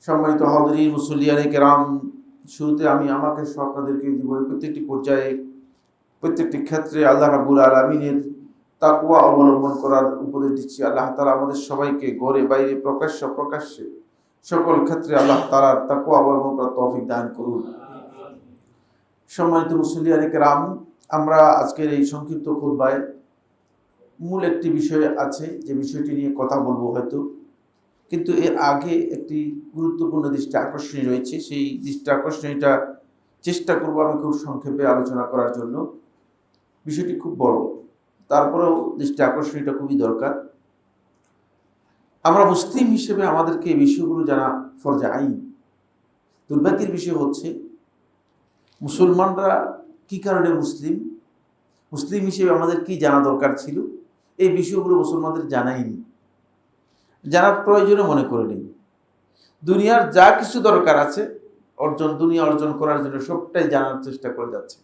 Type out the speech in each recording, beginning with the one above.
সম্মানিত হাজিরিন মুসল্লিয়ানে কেরাম, শুরুতে আমি আমাকে সহ আপনাদেরকে জীবনের প্রত্যেকটি পর্যায়ে প্রত্যেকটি ক্ষেত্রে আল্লাহ রাব্বুল আলামিনের তাকওয়া অবলম্বন করার উপদেশ দিচ্ছি। আল্লাহ তাআলা আমাদের সবাইকে ঘরে বাইরে প্রকাশ্যে সকল ক্ষেত্রে আল্লাহ তাআলার তাকওয়া অবলম্বন করার তৌফিক দান করুন। সম্মানিত মুসল্লিয়ানে কেরাম, আমরা আজকের এই সংক্ষিপ্ত খুতবায় মূল একটি বিষয় আছে, যে বিষয়টি নিয়ে কথা বলবো হয়তো, কিন্তু এর আগে একটি গুরুত্বপূর্ণ দৃষ্টি আকর্ষণীয় রয়েছে। সেই দৃষ্টি আকর্ষণীয়টা চেষ্টা করব আমি খুব সংক্ষেপে আলোচনা করার জন্য। বিষয়টি খুব বড়, তারপরেও দৃষ্টি আকর্ষণীয়টা খুবই দরকার। আমরা মুসলিম হিসেবে আমাদেরকে এই বিষয়গুলো জানা ফরজে আইন। দুর্ভাগ্যের বিষয় হচ্ছে মুসলমানরা কি কারণে মুসলিম হিসেবে আমাদের কি জানা দরকার ছিল, এই বিষয়গুলো মুসলমানদের জানাইনি, জানার প্রয়োজনও মনে করে নেই। দুনিয়ার যা কিছু দরকার আছে দুনিয়া অর্জন করার জন্য সবটাই জানার চেষ্টা করে যাচ্ছে।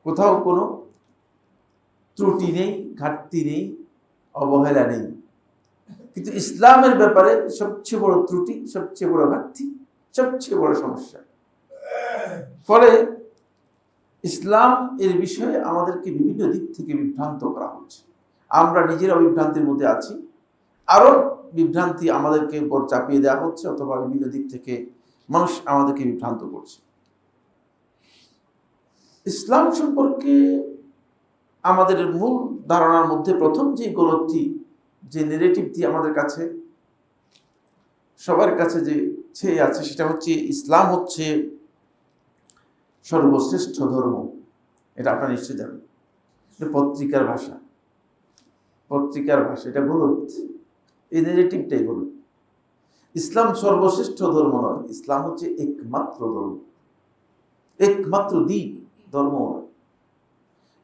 কোথাও কোনো ত্রুটি নেই, ঘাটতি নেই, অবহেলা নেই। কিন্তু ইসলামের ব্যাপারে সবচেয়ে বড় ত্রুটি, সবচেয়ে বড় ঘাটতি, সবচেয়ে বড় সমস্যা। ফলে ইসলাম এর বিষয়ে আমাদেরকে বিভিন্ন দিক থেকে বিভ্রান্ত করা হচ্ছে। আমরা নিজেরা বিভ্রান্তির মধ্যে আছি, আরও বিভ্রান্তি আমাদেরকে উপর চাপিয়ে দেওয়া হচ্ছে, অথবা বিভিন্ন দিক থেকে মানুষ আমাদেরকে বিভ্রান্ত করছে। ইসলাম সম্পর্কে আমাদের মূল ধারণার মধ্যে প্রথম যে গলতটি, যে নেগেটিভটি আমাদের কাছে সবার কাছে যে ছেয়ে আছে, সেটা হচ্ছে ইসলাম হচ্ছে সর্বশ্রেষ্ঠ ধর্ম। এটা আপনারা নিশ্চয় জানেন। এটা পত্রিকার ভাষা, এটা গলত। এই নেগেটিভটাই গলত। ইসলাম সর্বশ্রেষ্ঠ ধর্ম নয়, ইসলাম হচ্ছে একমাত্র ধর্ম, একমাত্র দিন, ধর্ম নয়।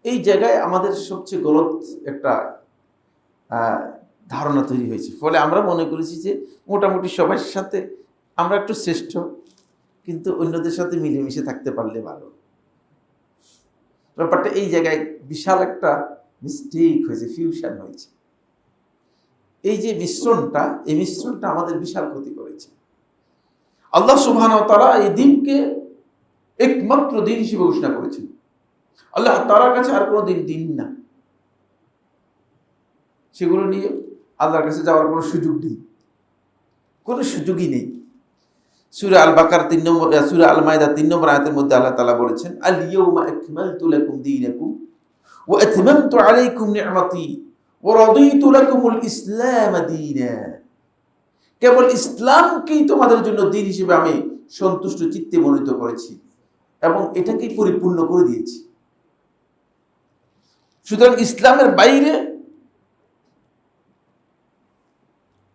এই জায়গায় আমাদের সবচেয়ে গলত একটা ধারণা তৈরি হয়েছে। ফলে আমরা মনে করেছি যে মোটামুটি সবার সাথে আমরা একটু শ্রেষ্ঠ, কিন্তু অন্যদের সাথে মিলেমিশে থাকতে পারলে ভালো। ব্যাপারটা এই জায়গায় বিশাল একটা মিস্টেক হয়েছে, ফিউশন হয়েছে। এই যে মিশ্রণটা, এই মিশ্রণটা আমাদের বিশাল ক্ষতি করেছে। আল্লাহ সুবহানাহু ওয়া তাআলা এই দিনকে একমাত্র দিন হিসেবে ঘোষণা করেছেন। আল্লাহ তাআলার কাছে আর কোনো দিন না, সেগুলো নিয়ে আল্লাহর কাছে যাওয়ার কোনো সুযোগ নেই, কোনো সুযোগই নেই। সূরা আল বাকারা 3 নম্বর, সূরা আল মাইদা 3 নম্বর আয়াতের মধ্যে আল্লাহ তাআলা বলেছেন, আল ইয়াউমা আকমালতু লাকুম দীনাকুম ওয়া আতমামতু আলাইকুম নি'মাতি ওয়া রাদিতু লাকুমুল ইসলাম দীনা। কেবল ইসলামকেই তোমাদের জন্য দিন হিসেবে আমি সন্তুষ্ট চিত্তে মনোনীত করেছি এবং এটাকেই পরিপূর্ণ করে দিয়েছি। সুতরাং ইসলামের বাইরে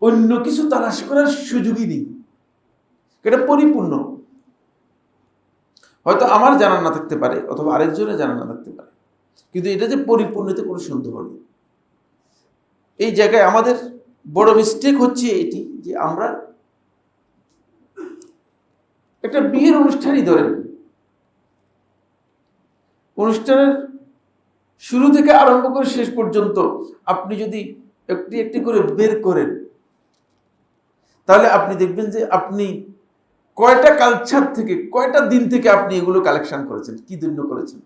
অন্য কিছু তালাশ করার সুযোগই নেই, এটা পরিপূর্ণ। হয়তো আমার জানা না থাকতে পারে, অথবা আরেকজনের জানা না থাকতে পারে, কিন্তু এটা যে পরিপূর্ণতে কোনো সন্দেহ নেই। এই জায়গায় আমাদের বড় মিস্টেক হচ্ছে এটি, যে আমরা একটা বিয়ের অনুষ্ঠানই ধরেন, অনুষ্ঠানের শুরু থেকে আরম্ভ করে শেষ পর্যন্ত আপনি যদি একটি একটি করে বের করেন, তাহলে আপনি দেখবেন যে আপনি কয়টা কালচার থেকে, কয়টা দিন থেকে আপনি এগুলো কালেকশন করেছেন, কি জন্য করেছেন।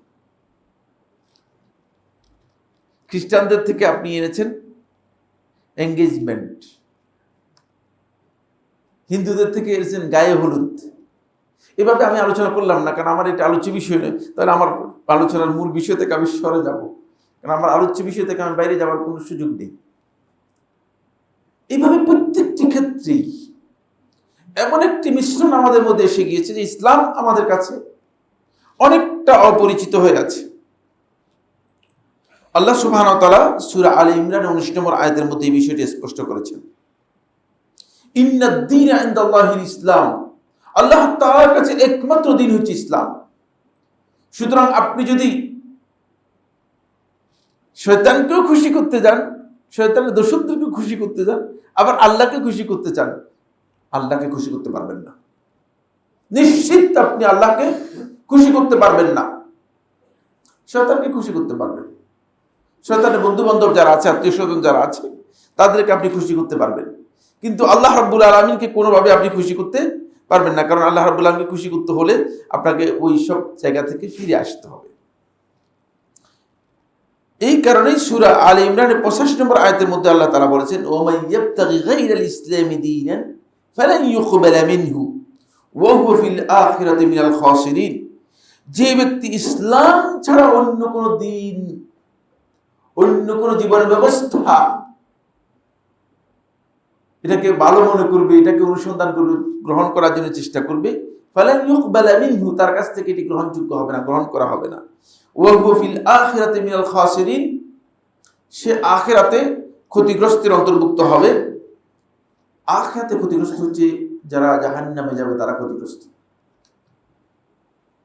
খ্রিস্টানদের থেকে আপনি এনেছেন এঙ্গেজমেন্ট, হিন্দুদের থেকে এনেছেন গায়ে হলুদ। এভাবে আমি আলোচনা করলাম না, কারণ আমার এটা আলোচ্য বিষয় নয়। তাহলে আমার আলোচনার মূল বিষয় থেকে আমি সরে যাব, কারণ আমার আলোচ্য বিষয় থেকে আমি বাইরে যাওয়ার কোনো সুযোগ নেই। এইভাবে প্রত্যেকটি ক্ষেত্রেই এমন একটি মিশ্রণ আমাদের মধ্যে এসে গিয়েছে যে ইসলাম আমাদের কাছে অনেকটা অপরিচিত হয়ে আছে। আল্লাহ সুবহানাহু ওয়া তাআলা সূরা আলে ইমরান 19 নম্বর আয়াতের মধ্যে এই বিষয়টি স্পষ্ট করেছেন, ইন্নাদ দীনা ইনদাল্লাহিল ইসলাম। আল্লাহ তাআলার কাছে একমাত্র দিন হচ্ছে ইসলাম। সুতরাং আপনি যদি শয়তানকেও খুশি করতে যান, শয়তানের দোষদেরকে খুশি করতে যান, আবার আল্লাহকে খুশি করতে চান, আল্লাহকে খুশি করতে পারবেন না। নিশ্চিত আপনি আল্লাহকে খুশি করতে পারবেন না, শয়তানকে খুশি করতে পারবেন। শয়তানের বন্ধু বান্ধব যারা আছে, আত্মীয় স্বজন যারা আছে, তাদেরকে আপনি খুশি করতে পারবেন, কিন্তু আল্লাহ রাব্বুল আলামিনকে কোনোভাবে আপনি খুশি করতে পারবেন না, কারণ আল্লাহ রাব্বুল আলামিনকে খুশি করতে হলে আপনাকে ওই সব জায়গা থেকে ফিরে আসতে হবে। এই কারণেই সূরা আলে ইমরানের 85 নম্বর আয়াতের মধ্যে আল্লাহ তাআলা বলেছেন, ওয়া মান ইয়াবতাগি গায়রাল ইসলামি দীনান ফালান ইউকবালা মিনহু ওয়া হুয়া ফিল আখিরাতি মিনাল খাসিরিন। যে ব্যক্তি ইসলাম ছাড়া অন্য কোনো দিন, অন্য কোনো জীবন ব্যবস্থা এটাকে ভালো মনে করবে, এটাকে অনুসন্ধান করবে, গ্রহণ করার জন্য চেষ্টা করবে, ফালান ইউকবালা মিনহু, তার কাছ থেকে এটি গ্রহণযোগ্য হবে না, গ্রহণ করা হবে না। ওয়া হুয়া ফিল আখিরাতি মিনাল খাসিরিন, সে আখিরাতে ক্ষতিগ্রস্তের অন্তর্ভুক্ত হবে। আখিরাতে ক্ষতিগ্রস্ত হচ্ছে যারা জাহান্নামে যাবে, তারা ক্ষতিগ্রস্ত।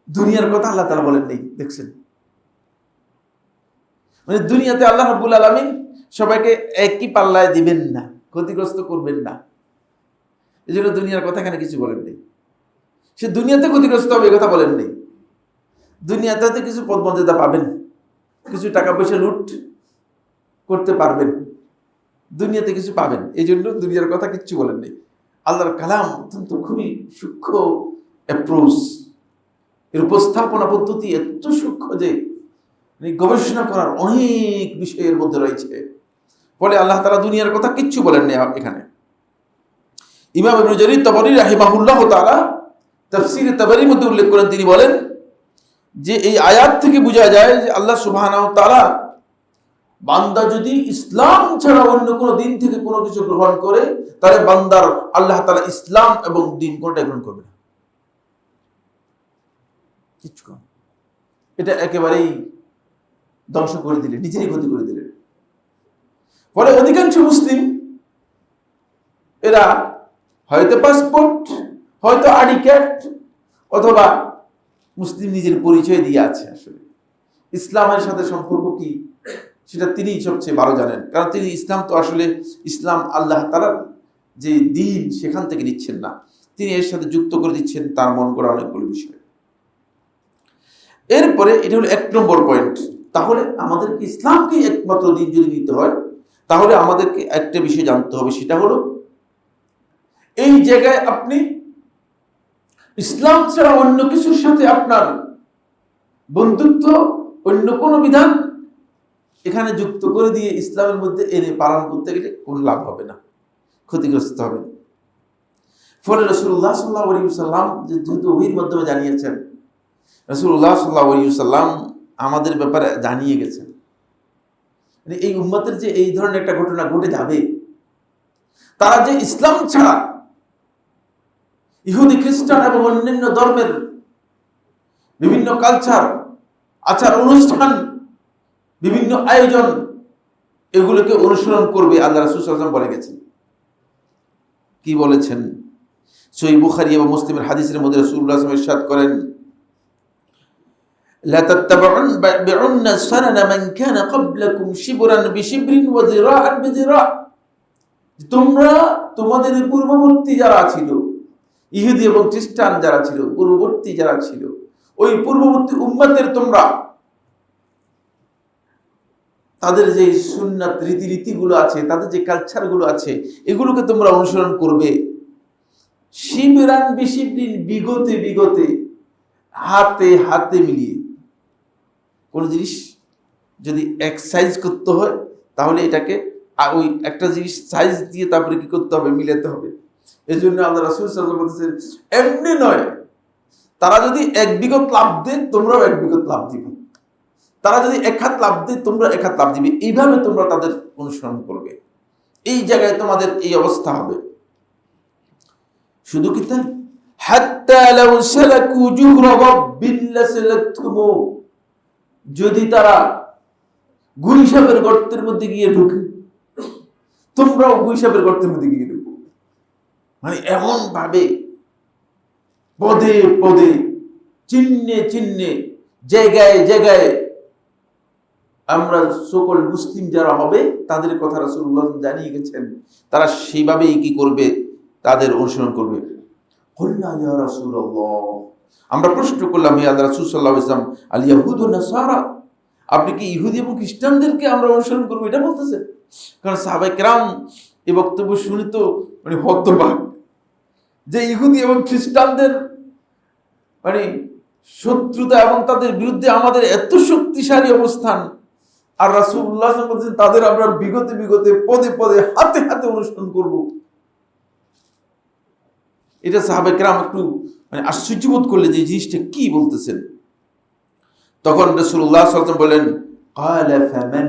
দুনিয়ার কথা আল্লাহ তাআলা বলেন নেই, দেখছেন? মানে দুনিয়াতে আল্লাহ রাব্বুল আলামিন সবাইকে একই পাল্লায় দিবেন না, ক্ষতিগ্রস্ত করবেন না। এই জন্য দুনিয়ার কথা এখানে কিছু বলেন নেই। সে দুনিয়াতে ক্ষতিগ্রস্ত হবে, এই কথা বলেন নেই। দুনিয়াতে কিছু পদ মর্যাদা পাবেন, কিছু টাকা পয়সা লুট করতে পারবেন, দুনিয়াতে কিছু পাবেন, এই জন্য দুনিয়ার কথা কিচ্ছু বলেন নেই। আল্লাহর কালাম অত্যন্ত খুবই সূক্ষ্ম অ্যাপ্রোচ, এর উপস্থাপনা পদ্ধতি এত সূক্ষ্ম যে গবেষণা করার অনেক বিষয়ের মধ্যে রয়েছে। ফলে আল্লাহ তাআলা দুনিয়ার কথা কিচ্ছু বলেন না এখানে। ইমাম ইবনে জারীর তাবরী রাহিমাহুল্লাহ তাআলা তাফসীরে তাবরীর মধ্যে উল্লেখ করেন, তিনি বলেন যে এই আয়াত থেকে বোঝা যায় যে আল্লাহ সুবহানাহু ওয়া তাআলা, বান্দা যদি ইসলাম ছাড়া অন্য কোনো দিন থেকে কোনো কিছু গ্রহণ করে, তাহলে বান্দার আল্লাহ তাআলা ইসলাম এবং দিন কোনটা গ্রহণ করবে না, কিচ্ছু না। এটা একেবারেই ধ্বংস করে দিলেন, নিজেরই ক্ষতি করে দিলেন। ফলে অধিকাংশ মুসলিম এরা হয়তো পাসপোর্ট, হয়তো আইডি কার্ড, অথবা মুসলিম নিজের পরিচয় দিয়ে আছে। আসলে ইসলামের সাথে সম্পর্ক কি সেটা তিনিই সবচেয়ে ভালো জানেন, কারণ তিনি ইসলাম তো আসলে ইসলাম আল্লাহ তাআলার যে দিন সেখান থেকে নিচ্ছেন না, তিনি এর সাথে যুক্ত করে দিচ্ছেন তার মন করা অনেকগুলো বিষয়। এরপরে এটা হলো 1 নম্বর পয়েন্ট। তাহলে আমাদেরকে ইসলামকে একমাত্র দিন যদি নিতে হয়, তাহলে আমাদেরকে একটা বিষয় জানতে হবে, সেটা হলো এই জায়গায় আপনি ইসলাম ছাড়া অন্য কিছুর সাথে আপনার বন্ধুত্ব, অন্য কোনো বিধান এখানে যুক্ত করে দিয়ে ইসলামের মধ্যে এনে পালন করতে গেলে কোনো লাভ হবে না, ক্ষতিগ্রস্ত হবে। ফলে রাসূলুল্লাহ সাল্লাল্লাহু আলাইহি ওয়াসাল্লাম যেহেতু ওহীর মাধ্যমে জানিয়েছেন, রাসূলুল্লাহ সাল্লাল্লাহু আলাইহি ওয়াসাল্লাম আমাদের ব্যাপারে জানিয়ে গেছেন, মানে এই উম্মতের যে এই ধরনের একটা ঘটনা ঘটে যাবে, তারা যে ইসলাম ছাড়া ইহুদি, খ্রিস্টান এবং অন্যান্য ধর্মের বিভিন্ন কালচার, আচার অনুষ্ঠান, বিভিন্ন আয়োজন, এগুলোকে অনুসরণ করবে। আল্লাহ রাসূল সাল্লাল্লাহু আলাইহি ওয়াসাল্লাম বলে গেছেন। কি বলেছেন? সহিহ বুখারী এবং মুসলিমের হাদিসের মধ্যে রাসূলুল্লাহ সাল্লাল্লাহু আলাইহি ওয়াসাল্লাম ইরশাদ করেন, লা তাত্তাবিউন্না সানানা মান কানা ক্বাবলাকুম শিবরান বিশিবরিন ওয়া যিরাআন বিযিরা'। তোমরা তোমাদের পূর্ববর্তী যারা ছিল, ইহুদি এবং খ্রিস্টান যারা ছিল, পূর্ববর্তী যারা ছিল, ওই পূর্ববর্তী উম্মতের তোমরা তাদের যে সুন্নাত রীতিগুলো আছে, তাদের যে কালচারগুলো আছে, এগুলোকে তোমরা অনুসরণ করবে। শিবরান বিশিবরিন, বিগতে বিগতে, হাতে হাতে মিলিয়ে। কোন জিনিস যদি এক সাইজ করতে হয়, তাহলে এটাকে ওই একটা জিনিস সাইজ দিয়ে তারপরে কি করতে হবে, মিলাতে হবে। এই জন্য আল্লাহ রাসূল সাল্লাল্লাহু আলাইহি ওয়াসাল্লাম বলেছেন, এমনি নয়, তারা যদি 1 বিঘত লাভ দেয় তোমরাও 1 বিঘত লাভ দিবে, তারা যদি 1 হাত লাভ দেয় তোমরা 1 হাত লাভ দিবে, এইভাবে তোমরা তাদের অনুসরণ করবে। এই জায়গায় তোমাদের এই অবস্থা হবে। শুধু কি তাই, হাত্তা লাউ সালাকু জুহরা রাব্বিন লাসালাকতুমু, যদি তারা গুইসাপের গর্তের মধ্যে গিয়ে ঢুকে, তোমরাও গুইসাপের গর্তের মধ্যে গিয়ে ঢুকো। মানে এমন ভাবে পদে পদে, চিহ্নে চিহ্নে, জায়গায় জায়গায় আমরা সকল মুসলিম যারা হবে তাদের কথা রাসূলুল্লাহ জানিয়ে গেছেন, তারা সেইভাবেই কি করবে, তাদের অনুসরণ করবে। কুলনা ইয়া রাসূলুল্লাহ, আমরা প্রশ্ন করলাম, হে আল্লাহর রাসূল সাল্লাল্লাহু আলাইহি ওয়াসাল্লাম, আল ইয়াহুদ ওয়ান নাসারা, আপনি কি ইহুদি এবং খ্রিস্টানদেরকে আমরা অনুসরণ করব এটা বলতেছেন? কারণ সাহাবায়ে কেরাম এই বক্তব্য শুনে তো মানে হতবাক, যে ইহুদি এবং খ্রিস্টানদের মানে শত্রুতা এবং তাদের বিরুদ্ধে আমাদের এত শক্তিশালী অবস্থান, আর রাসূলুল্লাহ সাল্লাল্লাহু আলাইহি ওয়াসাল্লাম বলেছেন তাদের আমরা বিগতে বিগতে পদে পদে হাতে হাতে অনুসরণ করব। এটা সাহাবায়ে কেরাম একটু মানে আশ্চর্য বোধ করলে যে জিনিসটা কি বলতেছেন। তখন রাসূলুল্লাহ সাল্লাল্লাহু আলাইহি ওয়াসাল্লাম বলেন, ক্বালা ফামান,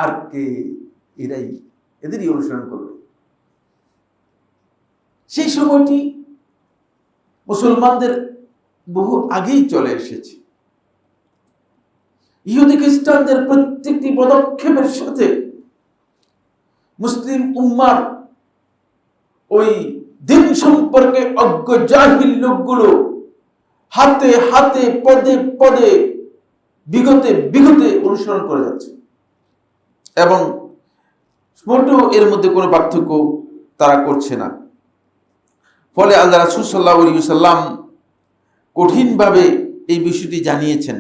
আর কে? এদেরই অনুসরণ করবে। সেই সময়টি মুসলমানদের বহু আগেই চলে এসেছে। ইহুদি খ্রিস্টানদের প্রত্যেকটি পদক্ষেপের সাথে মুসলিম উম্মার ওই দিন সম্পর্কে অজ্ঞ জাহিল লোকগুলো হাতে হাতে পদে পদে বিগতে বিগতে অনুসরণ করে যাচ্ছে, এবং মোটেও এর মধ্যে কোনো পার্থক্য তারা করছে না। ফলে আল্লাহ রাসূল সাল্লাল্লাহু আলাইহি ওয়াসাল্লাম কঠিনভাবে এই বিষয়টি জানিয়েছেন।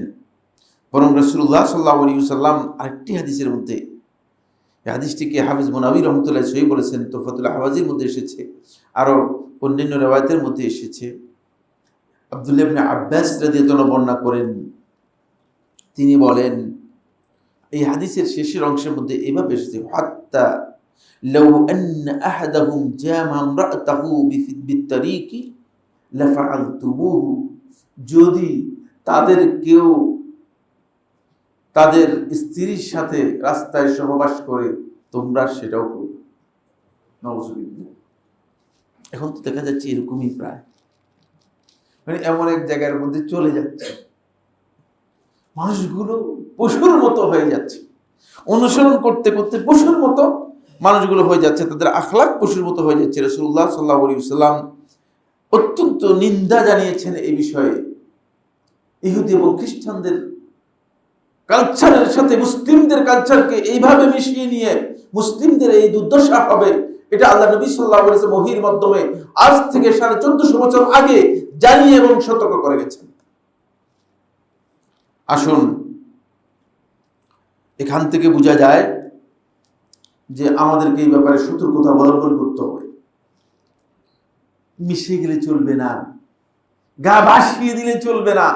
বরং রাসূলুল্লাহ সাল্লাল্লাহু আলাইহি ওয়াসাল্লাম আরেকটি হাদিসের মধ্যে, এই হাদিসটিকে হাফিজ মুনাওয়ী রাহমাতুল্লাহ সহিহ বলেছেন, তুহফাতুল আহওয়াজির মধ্যে এসেছে, আরো অন্যান্য riwayতের মধ্যে এসেছে। আব্দুল্লাহ ইবনে আব্বাস রাদিয়াল্লাহু আনহু বর্ণনা করেন, তিনি বলেন, এই হাদিসের শেষের অংশের মধ্যে এভাবে এসেছে, হাত্তা লাউ আন্না আহাদাহুম জামা ইমরাআতাহু বিত-তারিকি লাফআলতুমুহু, যদি তাদের কেউ তাদের স্ত্রীর সাথে রাস্তায় সহবাস করে তোমরা সেটাও করবে। নাউযুবিল্লাহ। এখন তো দেখা যাচ্ছে এরকমই প্রায়, মানে এমন এক জায়গার মধ্যে চলে যাচ্ছে, মানুষগুলো পশুর মতো হয়ে যাচ্ছে, অনুসরণ করতে করতে পশুর মতো মানুষগুলো হয়ে যাচ্ছে, তাদের আখলাক পশুর মতো হয়ে যাচ্ছে। রাসূলুল্লাহ সাল্লাল্লাহু আলাইহি ওয়াসাল্লাম অত্যন্ত নিন্দা জানিয়েছেন এই বিষয়ে। ইহুদি এবং খ্রিস্টানদের কালচারের সাথে মুসলিমদের কালচারকে এইভাবে মিশিয়ে নিয়ে মুসলিমদের এই দুর্দশা হবে, এটা আল্লাহ নবী সাল্লাল্লাহু আলাইহি ওয়াসাল্লাম ওহীর মাধ্যমে আজ থেকে 1450 বছর আগে জানিয়ে এবং সতর্ক করে গেছেন। আসুন, এখান থেকে বোঝা যায় যে আমাদেরকে এই ব্যাপারে সতর্কতা অবলম্বন করতে হবে। মিশে গেলে চলবে না, গা ভাসিয়ে দিলে চলবে না।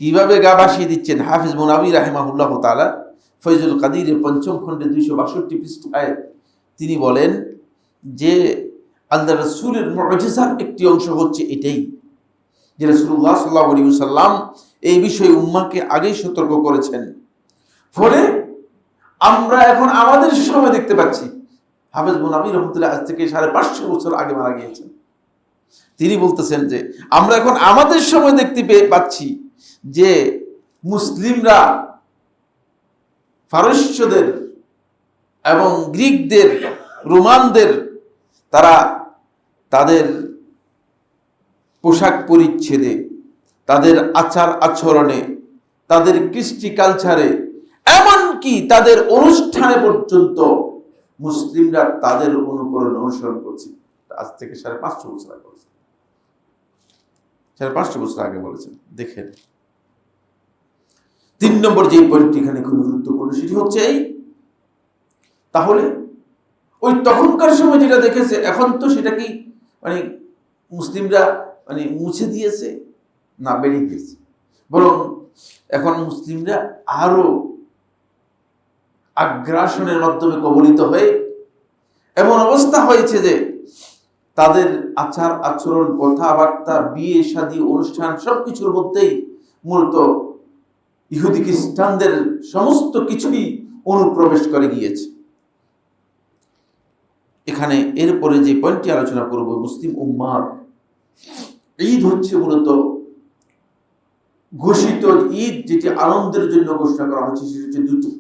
কিভাবে গা ভাসিয়ে দিচ্ছেন? হাফিজ মুনাওয়ী রাহিমাহুল্লাহ তাআলা ফয়জুল কাদিরের ৫ম খণ্ডে ২৬২ পৃষ্ঠায় তিনি বলেন যে আল্লাহ রাসূলের মুজিজার একটি অংশ হচ্ছে এটাই, যে রাসূলুল্লাহ সাল্লাল্লাহু আলাইহি ওয়াসাল্লাম এই বিষয়ে উম্মাহকে আগেই সতর্ক করেছেন। ফলে আমরা এখন আমাদের সময় দেখতে পাচ্ছি, হাফিজ মুনাওয়ী রাহমাতুল্লাহ আজ থেকে ৫৫০ বছর আগে মারা গিয়েছেন, তিনি বলতেছেন যে আমরা এখন আমাদের সময় দেখতে পাচ্ছি যে মুসলিমরা ফারস্যদের এবং গ্রিকদের, রোমানদের, তারা তাদের পোশাক পরিচ্ছেদে, তাদের আচার আচরণে, তাদের কৃষ্টি কালচারে, এমনকি তাদের অনুষ্ঠানে পর্যন্ত মুসলিমরা তাদের অনুসরণ করছে। আজ থেকে ৫৫০ বছর আগে বলেছেন, ৫৫০ বছর আগে বলেছেন। দেখেন, ৩ নম্বর যে পয়েন্টটি এখানে খুবই গুরুত্বপূর্ণ সেটি হচ্ছে এই, তাহলে ওই তখনকার সময় যেটা দেখেছে এখন তো সেটা কি মানে মুসলিমরা মানে মুছে দিয়েছে? না, বেড়ে গিয়েছে। বরং এখন মুসলিমরা আরো আগ্রাসনের মাধ্যমে কবলিত হয়ে এমন অবস্থা হয়েছে যে তাদের আচার আচরণ, কথাবার্তা, বিয়ে শাদী, অনুষ্ঠান সবকিছুর মধ্যেই মূলত ইহুদি খ্রিস্টানদের সমস্ত কিছুই অনুপ্রবেশ করে গিয়েছে। এখানে এরপরে যে পয়েন্টটি আলোচনা করব, মুসলিম উম্মার ঈদ হচ্ছে মূলত ঘোষিত ঈদ, যেটি আনন্দের জন্য ঘোষণা করা হচ্ছে, সেটি হচ্ছে দুটি।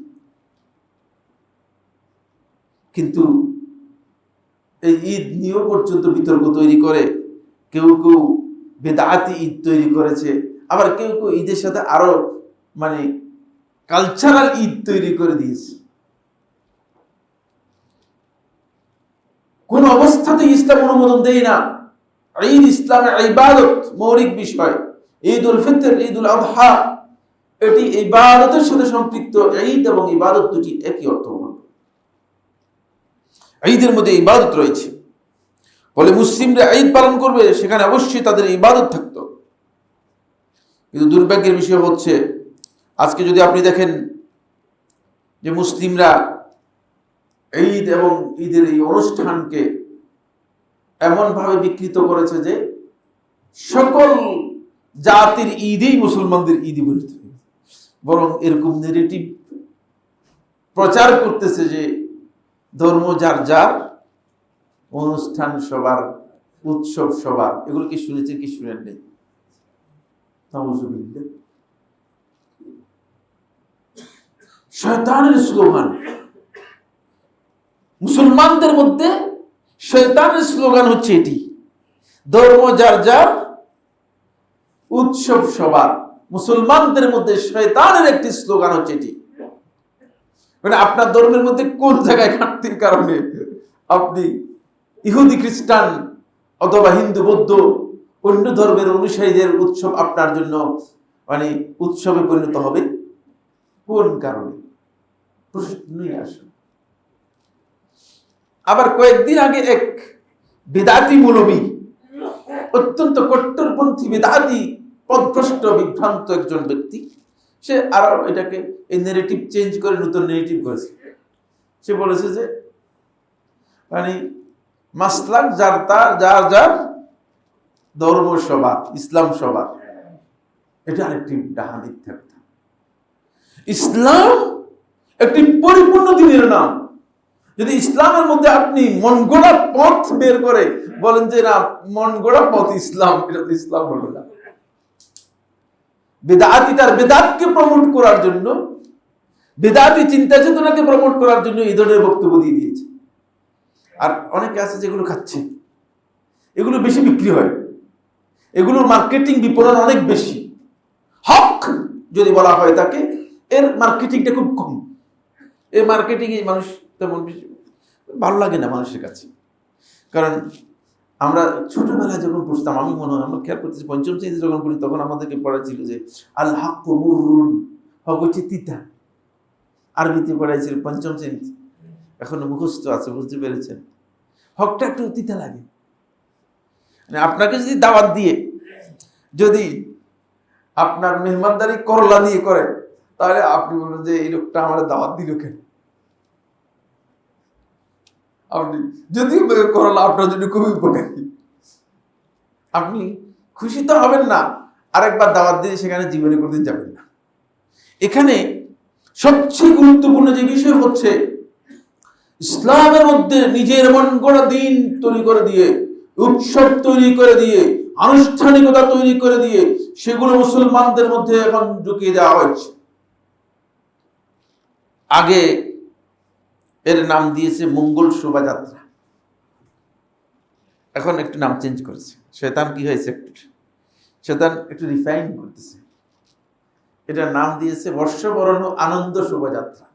কিন্তু এই ঈদ নিয়েও পর্যন্ত বিতর্ক তৈরি করে, কেউ কেউ বেদাতি ঈদ তৈরি করেছে, আবার কেউ কেউ ঈদের সাথে আরো মানে কালচারাল ঈদ তৈরি করে দিয়েছে। কোন অবস্থাতেই ইসলাম অনুমোদন দেয় না। ঈদ ইসলামের ইবাদত, মৌলিক বিষয়। ঈদ উল ফিতর, ঈদ উল আযহা, এটি ইবাদতের সাথে সম্পৃক্ত। ঈদ এবং ইবাদত দুটি একই অর্থ বহন করে। ঈদের মধ্যে ইবাদত রয়েছে, ফলে মুসলিমরা ঈদ পালন করবে, সেখানে অবশ্যই তাদের ইবাদত থাকতো। কিন্তু দুর্ভাগ্যের বিষয় হচ্ছে, আজকে যদি আপনি দেখেন যে মুসলিমরা ঈদ এবং ঈদের এই অনুষ্ঠানকে এমনভাবে বিকৃত করেছে যে সকল জাতির ঈদেই মুসলমানদের ঈদই পরিণত হয়েছে। বরং এরকম নেগেটিভ প্রচার করতেছে যে ধর্ম যার যার, অনুষ্ঠান সবার, উৎসব সবার। এগুলো কি শুনেছেন কি শুনেন নেই? শয়তানের স্লোগান, মুসলমানদের মধ্যে শয়তানের স্লোগান হচ্ছে এটি, ধর্ম যার যার, উৎসব সবার। মুসলমানদের মধ্যে শয়তানের একটি স্লোগান হচ্ছে এটি। মানে আপনার ধর্মের মধ্যে কোন জায়গায় ঘাটতির কারণে আপনি ইহুদি খ্রিস্টান অথবা হিন্দু বৌদ্ধ অন্য ধর্মের অনুসারীদের উৎসব আপনার জন্য মানে উৎসবে পরিণত হবে? কোন কারণে? প্রশ্নই আসে। আবার কয়েকদিন আগে এক বেদাতি মৌলবী, অত্যন্ত কট্টরপন্থী বেদাতি, পথভ্রষ্ট বিভ্রান্ত একজন ব্যক্তি, সে আরো এটাকে এই নেগেটিভ চেঞ্জ করে নতুন নেগেটিভ করেছে। সে বলেছে যে মানে মাসলাক যার তার, যার যার, ধর্ম সবার, ইসলাম সবার। এটা আরেকটি ডাহানিক কথা। ইসলাম একটি পরিপূর্ণ দিনের নাম। যদি ইসলামের মধ্যে আপনি মন গড়া পথ বের করে বলেন যে না মন গড়া পথ ইসলাম, এটা তো ইসলাম হলো না। বেদাতি তার বেদাতকে প্রমোট করার জন্য, বেদাতি চিন্তা চেতনাকে প্রমোট করার জন্য এই ধরনের বক্তব্য দিয়ে দিয়েছে। আর অনেকে আছে যেগুলো খাচ্ছে, এগুলো বেশি বিক্রি হয়, এগুলোর মার্কেটিং বিপণন অনেক বেশি। হক যদি বলা হয় তাকে, এর মার্কেটিংটা খুব কম। এই মার্কেটিং এ মানুষ তেমন বেশি ভালো লাগে না মানুষের কাছে। কারণ আমরা ছোটবেলায় যখন পড়তাম, আমি মনে হয় আমরা খেয়াল করতেছি, পঞ্চম শ্রেণীতে যখন পড়ি তখন আমাদেরকে পড়াইছিল যে আল হাক্কু মুররুন, হক হচ্ছে তিতা। আরবিতে পড়াইছিল পঞ্চম শ্রেণীতে, এখনো মুখস্থ আছে, বুঝতে পেরেছেন? হকটা একটু তিতা লাগে। মানে আপনাকে যদি দাওয়াত দিয়ে যদি আপনার মেহমানদারি করলা দিয়ে করে, তাহলে আপনি বলবেন যে এই লোকটা আমার দাওয়াত দিল কেন? আপনি যদিও করলা আপনার জন্য খুবই উপকারী, আপনি খুশি তো হবেন না, আরেকবার দাওয়াত দিয়ে সেখানে জীবনে কোনদিন যাবেন না। এখানে সবচেয়ে গুরুত্বপূর্ণ যে বিষয় হচ্ছে, ইসলামের মধ্যে নিজের মন গড়া দিন তৈরি করে দিয়ে, উৎসব তৈরি করে দিয়ে, আনুষ্ঠানিকতা তৈরি করে দিয়ে সেগুলো মুসলমানদের মধ্যে এখন ঢুকিয়ে দেওয়া হয়েছে। আগে এর নাম দিয়েছে মঙ্গল শোভাযাত্রা, এখন একটু নাম চেঞ্জ করেছে। শয়তান কি হয়েছে, একটু শয়তান একটু রিফাইন করতেছে, এটার নাম দিয়েছে বর্ষবরণ আনন্দ শোভাযাত্রা।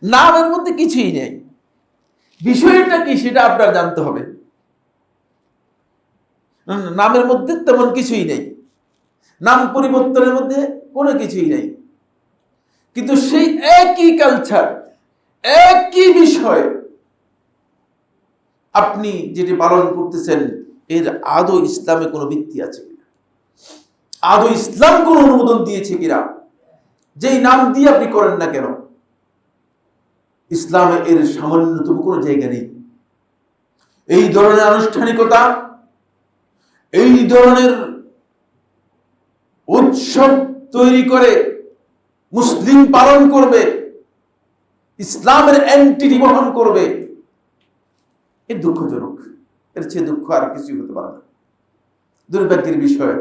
নামের মধ্যে কিছুই নেই, বিষয়টা কি সেটা আপনার জানতে হবে। নামের মধ্যে তেমন কিছুই নেই, নাম পরিবর্তনের মধ্যে কোনো কিছুই নেই, কিন্তু সেই একই কালচার, একই বিষয় আপনি যেটি পালন করতেছেন, এর আদৌ ইসলামে কোনো ভিত্তি আছে কিনা, আদৌ ইসলাম কোন অনুমোদন দিয়েছে কিনা, যেই নাম দিয়ে আপনি করেন না কেন, ইসলামে এর সামান্যতম কোনো জায়গা নেই। এই ধরনের আনুষ্ঠানিকতা, এই ধরনের উৎসব তৈরি করে মুসলিম পালন করবে, ইসলামের অ্যান্টিটি বহন করবে, এর দুঃখজনক। এর চেয়ে দুঃখ আর কিছু হতে পারে না। দুর্ভাগ্যের বিষয়,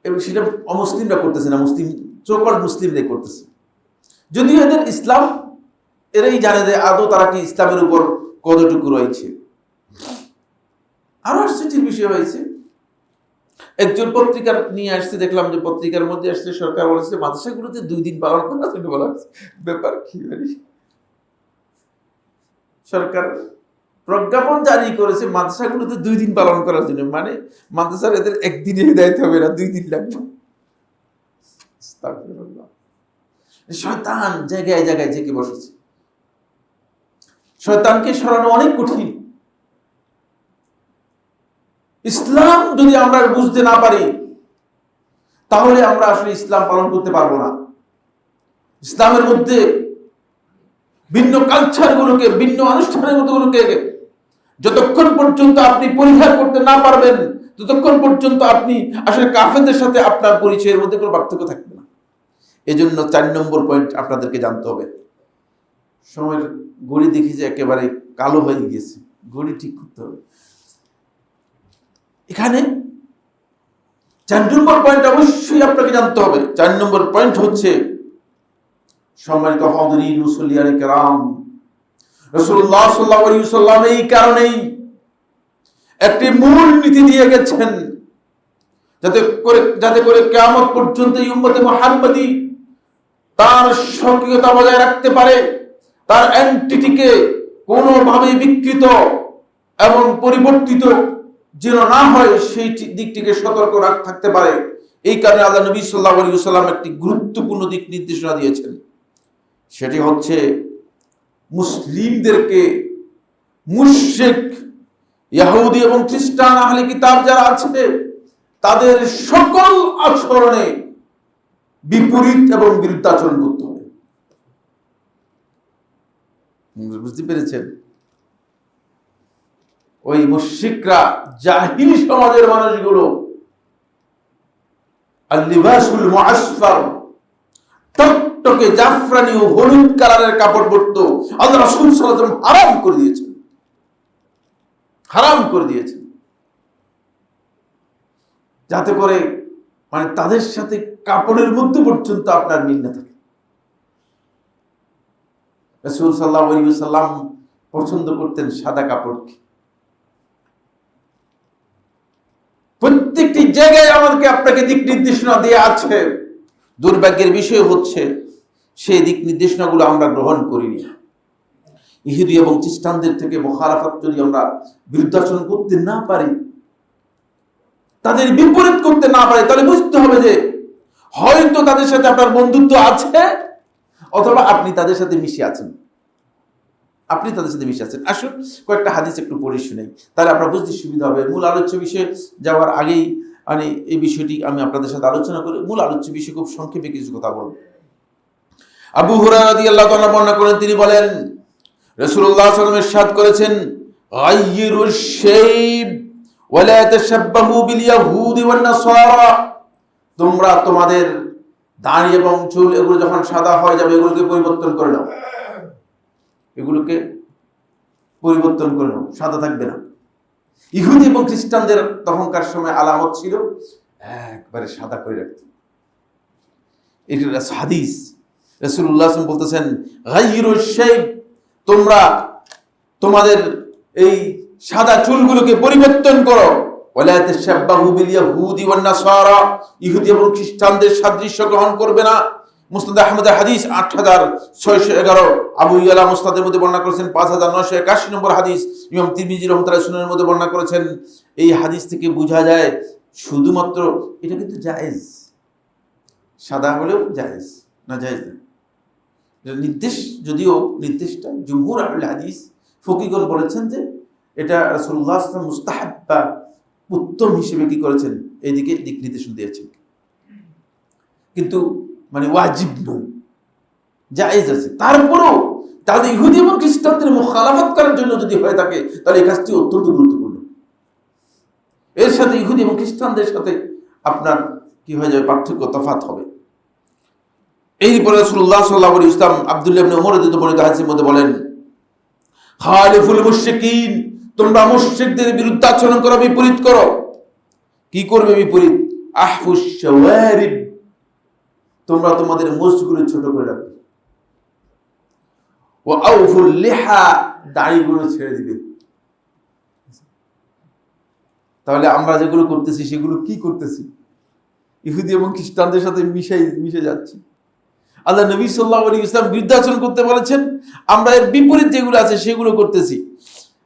এবং সেটা অমুসলিমরা করতেছে না, মুসলিম সকল মুসলিমরাই করতেছে। যদিও এদের ইসলাম এরাই জানে যে আদৌ তারা কি ইসলামের উপর কতটুকু রয়েছে। আরো আশ্চর্যের বিষয় হয়েছে, একজন পত্রিকা নিয়ে আসছে, দেখলাম যে পত্রিকার মধ্যে আসছে সরকার বলেছে মাদ্রাসাগুলোতে 2 দিন পালন করার জন্য বলা হচ্ছে। ব্যাপার কি? সরকার প্রজ্ঞাপন জারি করেছে মাদ্রাসাগুলোতে 2 দিন পালন করার জন্য, মানে মাদ্রাসার এদের একদিনে হিদায়াত হবে না, 2 দিন লাগবে। শয়তান জায়গায় জায়গায় জেগে বসেছে। শয়তানকে সরানো অনেক কঠিন। ইসলাম যদি আমরা বুঝতে না পারি তাহলে আমরা আসলে ইসলাম পালন করতে পারবো না। ইসলামের মধ্যে ভিন্ন কালচারগুলোকে, ভিন্ন অনুষ্ঠানগুলোকে যতক্ষণ পর্যন্ত আপনি পরিহার করতে না পারবেন ততক্ষণ পর্যন্ত আপনি আসলে কাফেরদের সাথে আপনার পরিচয়ের মধ্যে কোনো পার্থক্য থাকবে না। এজন্য 4 নম্বর পয়েন্ট আপনাদেরকে জানতে হবে। সময়ের ঘড়ি দেখি যে একেবারে কালো হয়ে গিয়েছে, ঘড়ি ঠিক করতে হবে। এখানে 4 নম্বর পয়েন্ট অবশ্যই আপনাকে জানতে হবে। 4 নম্বর পয়েন্ট হচ্ছে, সম্মানিত হাজিরিন মুসল্লিয়ানে কেরাম, রাসূলুল্লাহ সাল্লাল্লাহু আলাইহি ওয়াসাল্লাম এই কারণেই একটি মূল নীতি দিয়ে গেছেন, যাতে করে কিয়ামত পর্যন্ত এই উম্মতে মুহাম্মাদি তার স্বকীয়তা বজায় রাখতে পারে, তার এন্টিটিকে কোনোভাবে বিকৃত এবং পরিবর্তিত যেন না হয় সেই দিকটিকে সতর্ক থাকতে পারে। এই কারণে আল্লাহ নবী সাল্লাল্লাহু আলাইহি ওয়াসাল্লাম একটি গুরুত্বপূর্ণ দিক নির্দেশনা দিয়েছেন। সেটি হচ্ছে মুসলিমদেরকে মুশরিক, ইহুদি এবং খ্রিস্টান আহলে কিতাব যারা আছে তাদের সকল আচরণে বিপরীত এবং বিরুদ্ধাচরণ করতে হবে। বুঝতে পেরেছেন? ওই মুশরিকরা, জাহিলি সমাজের মানুষগুলো আল-লিবাসুল মুআসফার, টকটকে জাফরানি ও হলুদ কালারের কাপড় পরতো। আল্লাহ রাসূল সাল্লাল্লাহু আলাইহি ওয়াসাল্লাম হারাম করে দিয়েছেন, যাতে করে মানে তাদের সাথে কাপড়ের মধ্যে পর্যন্ত আপনার মিল না থাকে। রাসূল সাল্লাল্লাহু আলাইহি ওয়াসাল্লাম পছন্দ করতেন সাদা কাপড়কে। প্রত্যেকটি জায়গায় আমাদেরকে আপনাকে দিক নির্দেশনা দিয়ে আছে। দুর্ভাগ্যের বিষয় হচ্ছে সেই দিক নির্দেশনাগুলো আমরা গ্রহণ করিনি। ইহুদি এবং খ্রিস্টানদের থেকে মুখালাফাত যদি আমরা বিরুদ্ধাচরণ করতে না পারি, তাদের বিপরীত করতে না পারি, তাহলে বুঝতে হবে যে হয়তো তাদের সাথে আপনার বন্ধুত্ব আছে অথবা আপনি তাদের সাথে মিশে আছেন। আসুন কয়েকটা হাদিস একটু পড়ে শুনাই, তাহলে আপনার বুঝতে সুবিধা হবে। মূল আলোচ্য বিষয়ে যাওয়ার আগেই মানে এই বিষয়টি আমি আপনাদের সাথে আলোচনা করি। মূল আলোচ্য বিষয়ে খুব সংক্ষেপে কিছু কথা বলব। আবু হুরায়রা রাদিয়াল্লাহু তাআলা বর্ণনা করেন, তিনি বলেন রাসূলুল্লাহ সাল্লাল্লাহু আলাইহি ওয়াসাল্লাম ইরশাদ করেছেন, গায়্যিরুশ শাইব ওয়া লা তাশাব্বাহু বিল ইয়াহুদি ওয়ান নাসারা। তোমরা তোমাদের দাড়ি এবং চুল এগুলো যখন সাদা হয়ে যাবে এগুলোকে পরিবর্তন করে নাও, সাদা থাকবে না। ইহুদি এবং খ্রিস্টানদের তখনকার সময় আলামত ছিল একবারে সাদা করে রাখত। এটা হাদিস। রাসূলুল্লাহ সাল্লাল্লাহু আলাইহি ওয়াসাল্লাম বলতেছেন, গায়্যিরুশ শাইব, তোমরা তোমাদের এই সাদা চুলগুলোকে পরিবর্তন করো। ওয়ালা তাশাব্বাহু বিল ইয়াহুদি ওয়ান নাসারা, ইহুদি এবং খ্রিস্টানদের সাদৃশ্য গ্রহণ করবে না। মুসনাদ আহমদের হাদিস 8611, আবু ইয়ালা মুসনাদের মধ্যে বর্ণনা করেছেন 5981 নম্বর হাদিস, ইমাম তিরমিজি রাহমাতুল্লাহ সুনানের মধ্যে বর্ণনা করেছেন। এই হাদিস থেকে বোঝা যায় শুধুমাত্র এটা কিন্তু জায়েজ, সাদা হলেও জায়েজ, না জায়েজ না। নির্দেশ, যদিও নির্দেশটা জুমহুর আহলে হাদিস ফকিহগণ বলেছেন যে এটা রাসূলুল্লাহ সাল্লাল্লাহু আলাইহি ওয়াসাল্লাম মুস্তাহাব বা উত্তম হিসেবে কি করেছেন, এইদিকে দিক নির্দেশন দিয়েছেন, কিন্তু মানে ওয়াজিব নয়, জায়েজ আছে। তারপরেও তাদের ইহুদি এবং খ্রিস্টানদের মুখালাফত করার জন্য যদি হয়ে থাকে তাহলে এই কাজটি অত্যন্ত গুরুত্বপূর্ণ। এর সাথে ইহুদি এবং খ্রিস্টানদের সাথে আপনার কি হয়ে যাবে, পার্থক্য, তফাৎ হবে। এরপরে রাসূলুল্লাহ সাল্লাল্লাহু আলাইহি ওয়াসাল্লাম আব্দুল্লাহ ইবনে উমর রাদিয়াল্লাহু আনহু হাদিসের মধ্যে বলেন, খালিফুল মুশরিকিন, তোমরা মুশরিকদের বিরুদ্ধে আচরণ করো, বিপরীত করো। কি করবে বিপরীত? আহফুশ শাওয়ারিব, তোমরা তোমাদের মুখগুলো ছোট করে রাখবে। ওয়া আউফুল লিহা, দাড়িগুলো ছেড়ে দিবে। তাহলে আমরা যেগুলো করতেছি সেগুলো কি করতেছি? ইহুদি এবং খ্রিস্টানদের সাথে মিশে যাচ্ছি। আল্লাহ নবী সাল্লাল্লাহু আলাইহি ওয়াসাল্লাম বিরুদ্ধাচরণ করতে বলেছেন, আমরা এর বিপরীত যেগুলো আছে সেগুলো করতেছি।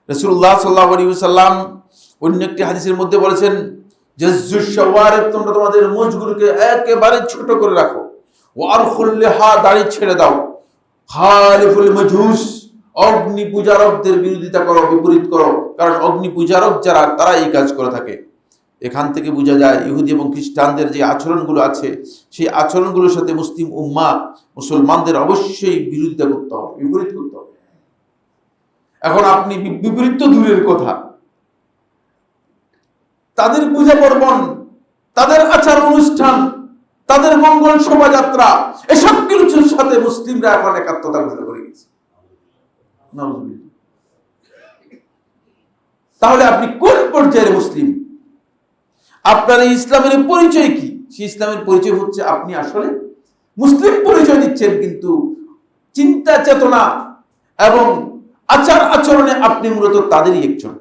রাসূলুল্লাহ সাল্লাল্লাহু আলাইহি ওয়াসাল্লাম অন্য একটি হাদিসের মধ্যে বলেছেন, জাজ্জুশ শাওয়ারিব, তোমরা তোমাদের মুখগুলোকে একেবারে ছোট করে রাখো। ওয়া আরখুল লিহা, দাড়ি ছেড়ে দাও। খালিফুল মাজুস, অগ্নি পূজারকদের বিরোধিতা করো, বিপরীত করো, কারণ অগ্নি পূজারক যারা তারা এই কাজ করে থাকে। এখান থেকে বোঝা যায় ইহুদি এবং খ্রিস্টানদের যে আচরণগুলো আছে সেই আচরণগুলোর সাথে মুসলিম উম্মা মুসলমানদের অবশ্যই বিরোধিতা করতে হবে, বিপরীত করতে হবে। এখন আপনি বিপরীত তো দূরের কথা, তাদের পূজা পার্বণ, তাদের আচার অনুষ্ঠান, তাদের মঙ্গল শোভাযাত্রা, এসব কিছুর সাথে মুসলিমরা এখন একাত্মতা ঘোষণা করে গেছে। তাহলে আপনি কোন পর্যায়ের মুসলিম? আপনার এই ইসলামের পরিচয় কি? সেই ইসলামের পরিচয় হচ্ছে আপনি আসলে মুসলিম পরিচয় দিচ্ছেন, কিন্তু চিন্তা চেতনা এবং আচার আচরণে আপনি মূলত তাদেরই একজন।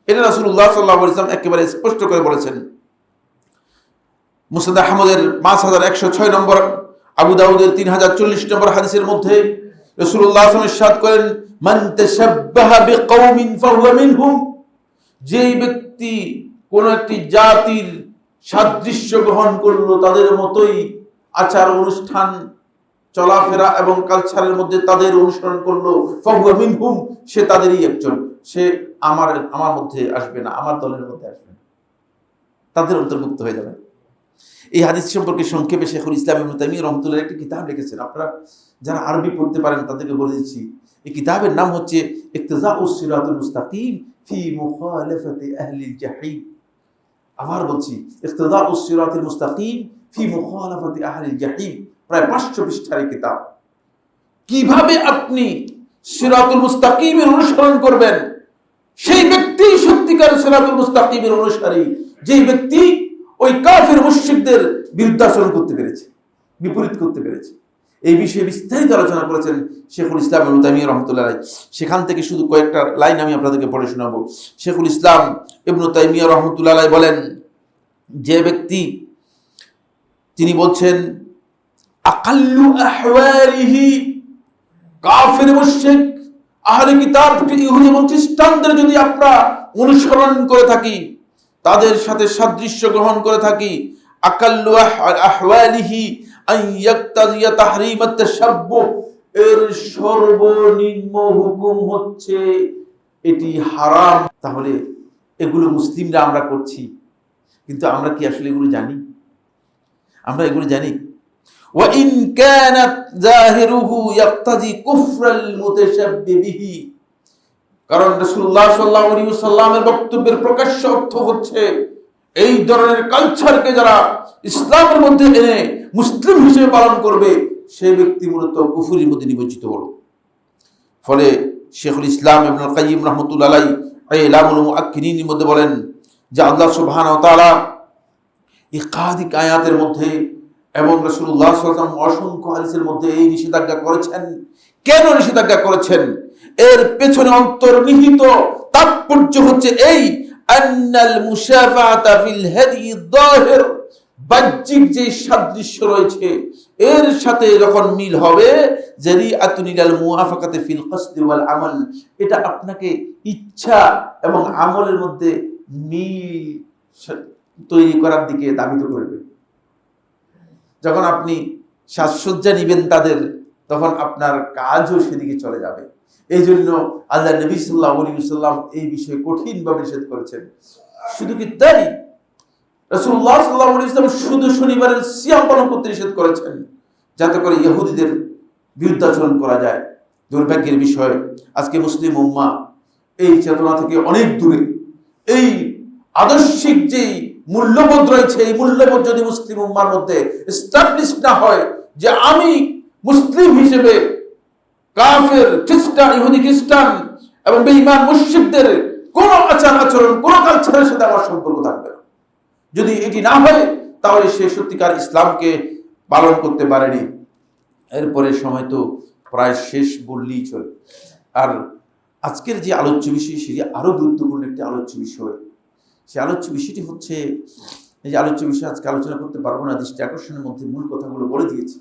এটা রাসূলুল্লাহ সাল্লাল্লাহু আলাইহি ওয়াসাল্লাম একেবারে স্পষ্ট করে বলেছেন। মুসনাদ আহমদের 5106 নম্বর, আবু দাউদের 3040 নম্বর হাদিসের মধ্যে রাসূলুল্লাহ সাল্লাল্লাহু আলাইহি ওয়াসাল্লাম ইরশাদ করেন, মান তাশাব্বাহা বিকওমিন ফাহুয়া মিনহুম। যেই ব্যক্তি কোন একটি জাতির সাদৃশ্য গ্রহণ করলো, তাদের মতোই আচার অনুষ্ঠান চলাফেরা এবং কালচারের মধ্যে তাদের অনুসরণ করলো, ফাহুয়া মিনহুম, সে তাদেরই একজন। সে আমার মধ্যে আসবে না, আমার দলের মধ্যে আসবে না, তাদের অন্তর্ভুক্ত হয়ে যাবে। এই হাদিস সম্পর্কে সংক্ষেপে শেখুল ইসলাম ইবনে তাইমিয়া রাহমাতুল্লাহ একটি কিতাব লিখেছেন। আপনারা যারা আরবি পড়তে পারেন তাদেরকে বলে দিচ্ছি, এই কিতাবের নাম হচ্ছে ইক্তিজাউস সিরাতুল মুস্তাকিম ফি মুখালাফাতি আহলিল জাহিম। আবার বলছি, ইক্তিজাউস সিরাতুল মুস্তাকিম ফি মুখালাফাতি আহলিল জাহিম। প্রায় 500 পৃষ্ঠার কিতাব। কিভাবে আপনি সিরাতুল মুস্তাকিমের অনুসরণ করবেন? সেই ব্যক্তি সত্যিকার সিরাতুল মুস্তাকিমের অনুসারী, যেই ব্যক্তি ওই কাফির মুশরিকদের বিরুদ্ধাচরণ করতে পেরেছে, বিপরীত করতে পেরেছে। এই বিষয়ে বিস্তারিত আলোচনা করেছেন শেখুল ইসলাম ইবনে তাইমিয়া রাহমাতুল্লাহ আলাইহি। সেখান থেকে শুধু কয়েকটা লাইন আমি আপনাদেরকে পড়ে শোনাবো। শেখুল ইসলাম ইবনে তাইমিয়া রাহমাতুল্লাহ আলাইহি বলেন, যে ব্যক্তি, তিনি বলছেন, আকাল্লু আহওয়ালিহি, কাফির মুশরিক আহলে কিতাব ইহুদি এবং খ্রিস্টানদের যদি আমরা অনুসরণ করে থাকি, তাদের সাথে সাদৃশ্য গ্রহণ করে থাকি, আকাল্লু আহওয়ালিহি আন ইয়াক্তাজিয়া তাহরীম আত-তাশাব্বুহ, এর সর্বনিম্ন হুকুম হচ্ছে এটি হারাম। তাহলে এগুলো মুসলিমরা আমরা করছি, কিন্তু আমরা কি আসলে এগুলো জানি? আমরা এগুলো জানি? ওয়া ইন কানাত যাহিরুহু ইয়াক্তাজি কুফরাল মুতাশাব্বিহি, কারণ রাসূলুল্লাহ সাল্লাল্লাহু আলাইহি ওয়াসাল্লামের বক্তব্যের প্রকাশ্য অর্থ হচ্ছে এই ধরনের কালচারকে যারা ইসলামের মধ্যে এনে মুসলিম হিসেবে পালন করবে, সেই ব্যক্তি মূলত কুফরের মধ্যে নিমজ্জিত হলো। ফলে শেখুল ইসলাম ইবনুল কাইয়িম রাহমাতুল্লাহ আলাইহি ইলামুল মুআক্কিনিনের মধ্যে বলেন যে আল্লাহ সুবহানাহু ওয়া তাআলা একাধিক আয়াতের মধ্যে এবং রাসূলুল্লাহ সাল্লাল্লাহু আলাইহি ওয়াসাল্লাম অসংখ্য হাদিসের মধ্যে এই নিষেধাজ্ঞা করেছেন। কেন নিষেধাজ্ঞা করেছেন? এর পেছনে অন্তর্নিহিত তাৎপর্য হচ্ছে এই, আন্নাল মুশাফাআতা ফিল হাদি যাহির, বাহ্যিক যে সাদৃশ্য রয়েছে এর সাথে যখন মিল হবে, জারিআতুন ইলাল মুওয়াফাকাতি ফিল কসদি ওয়াল আমাল, এটা আপনাকে ইচ্ছা এবং আমলের মধ্যে মিল তৈরি করার দিকে ধাবিত করবে। যখন আপনি সাজসজ্জা নিবেন তাদের, তখন আপনার কাজও সেদিকে চলে যাবে। এই জন্য আল্লাহ নবী সাল্লাল্লাহু আলাইহি ওয়াসাল্লাম এই বিষয়ে কঠিনভাবে নিষেধ করেছেন। শুধু কি তাই, রাসূলুল্লাহ সাল্লাল্লাহু আলাইহি ওয়াসাল্লাম শুধু শনিবারের সিয়াম পালন করতে নিষেধ করেছেন, যাতে করে ইহুদিদের বিরুদ্ধাচরণ করা যায়। দুর্ভাগ্যের বিষয়, আজকে মুসলিম উম্মাহ এই চেতনা থেকে অনেক দূরে। এই আদর্শিক যে মূল্যবোধ রয়েছে, এই মূল্যবোধ যদি মুসলিম উম্মার মধ্যে এস্টাবলিশ না হয় যে আমি মুসলিম হিসেবে কাফের খ্রিস্টান, ইহুদি খ্রিস্টান এবং বেঈমান মুশরিকদের কোন আচার আচরণ, কোন কালচারের সাথে আমার সম্পর্ক থাকবে না, যদি এটি না হয়, তাহলে সে সত্যিকার ইসলামকে পালন করতে পারেনি। এরপরে সময় তো প্রায় শেষ বললেই চলে। আর আজকের যে আলোচ্য বিষয়, সেটি আরো গুরুত্বপূর্ণ একটি আলোচ্য বিষয়। সে আলোচ্য বিষয়টি হচ্ছে, এই যে আলোচ্য বিষয় আজকে আলোচনা করতে পারবো না, দৃষ্টি আকর্ষণের মধ্যে মূল কথাগুলো বলে দিয়েছি।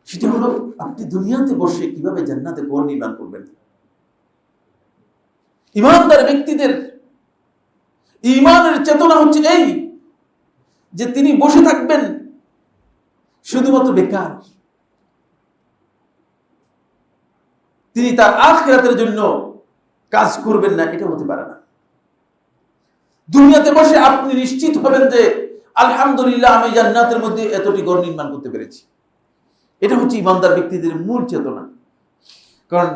সেটা হলো, আপনি দুনিয়াতে বসে কিভাবে জান্নাতে ঘর নির্মাণ করবেন। ঈমানদার ব্যক্তিদের ঈমানের চেতনা হচ্ছে এই, যে তিনি বসে থাকবেন শুধুমাত্র বেকার, তিনি তার আখিরাতের জন্য কাজ করবেন না, এটা হতে পারে না। দুনিয়াতে বসে আপনি নিশ্চিত হবেন যে আলহামদুলিল্লাহ আমি জান্নাতের মধ্যে এতটি ঘর নির্মাণ করতে পেরেছি। এটা হচ্ছে ইমানদার ব্যক্তিদের মূল চেতনা। কারণ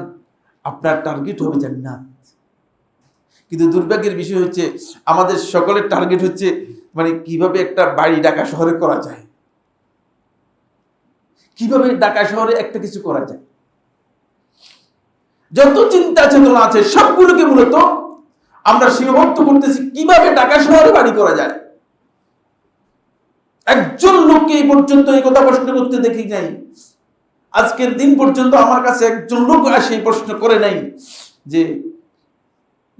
আপনার টার্গেট হবে জান্নাত। কিন্তু দুর্ভাগ্যের বিষয় হচ্ছে আমাদের সকলের টার্গেট হচ্ছে মানে কিভাবে একটা বাড়ি ঢাকা শহরে করা যায়, কিভাবে ঢাকা শহরে একটা কিছু করা যায়। যত চিন্তা চেতনা আছে সবগুলোকে মূলত আমরা সীমাবদ্ধ করতেছি কিভাবে ঢাকা শহরে বাড়ি করা যায়। একজন লোককে এই পর্যন্ত এই কথা প্রশ্ন করতে দেখি নাই। আজকের দিন পর্যন্ত আমার কাছে একজন লোক আসে এই প্রশ্ন করে নাই যে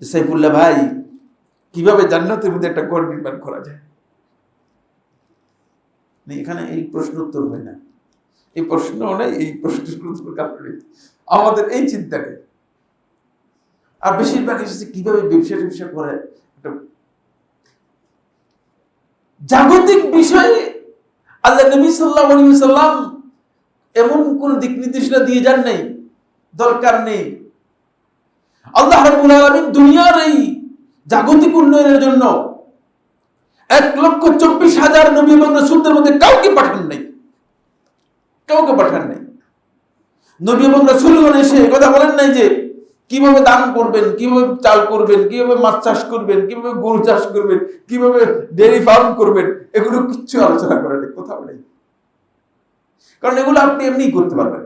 সাইফুল্লাহ ভাই কিভাবে জান্নাতের মধ্যে একটা ঘর নির্মাণ করা যায়। এখানে এই প্রশ্ন উত্তর হয় না, এই প্রশ্ন নেই, এই প্রশ্নের উত্তর কারণে আমাদের এই চিন্তা নেই। আর বেশিরভাগ এসেছে কিভাবে ব্যবসা করে। জাগতিক বিষয়ে আল্লাহ নবী সাল্লাল্লাহু আলাইহি ওয়াসাল্লাম এমন কোন দিক নির্দেশনা দিয়ে যান নাই, দরকার নেই। আল্লাহ রাব্বুল আলামিন দুনিয়ার এই জাগতিক উন্নয়নের জন্য 1,24,000 নবী এবং রাসূলদের মধ্যে কাউকে পাঠান নাই, কাউকে পাঠান নাই। নবী এবং রাসূলগণ এসে কথা বলেন নাই যে কিভাবে দান করবেন, কিভাবে চাল করবেন, কিভাবে মাছ চাষ করবেন, কিভাবে গরু চাষ করবেন, কিভাবে ডেয়ারি ফার্ম করবেন, এগুলো কিচ্ছু আলোচনা করেন কোথাও নেই। কারণ এগুলো আপনি এমনি করতে পারবেন,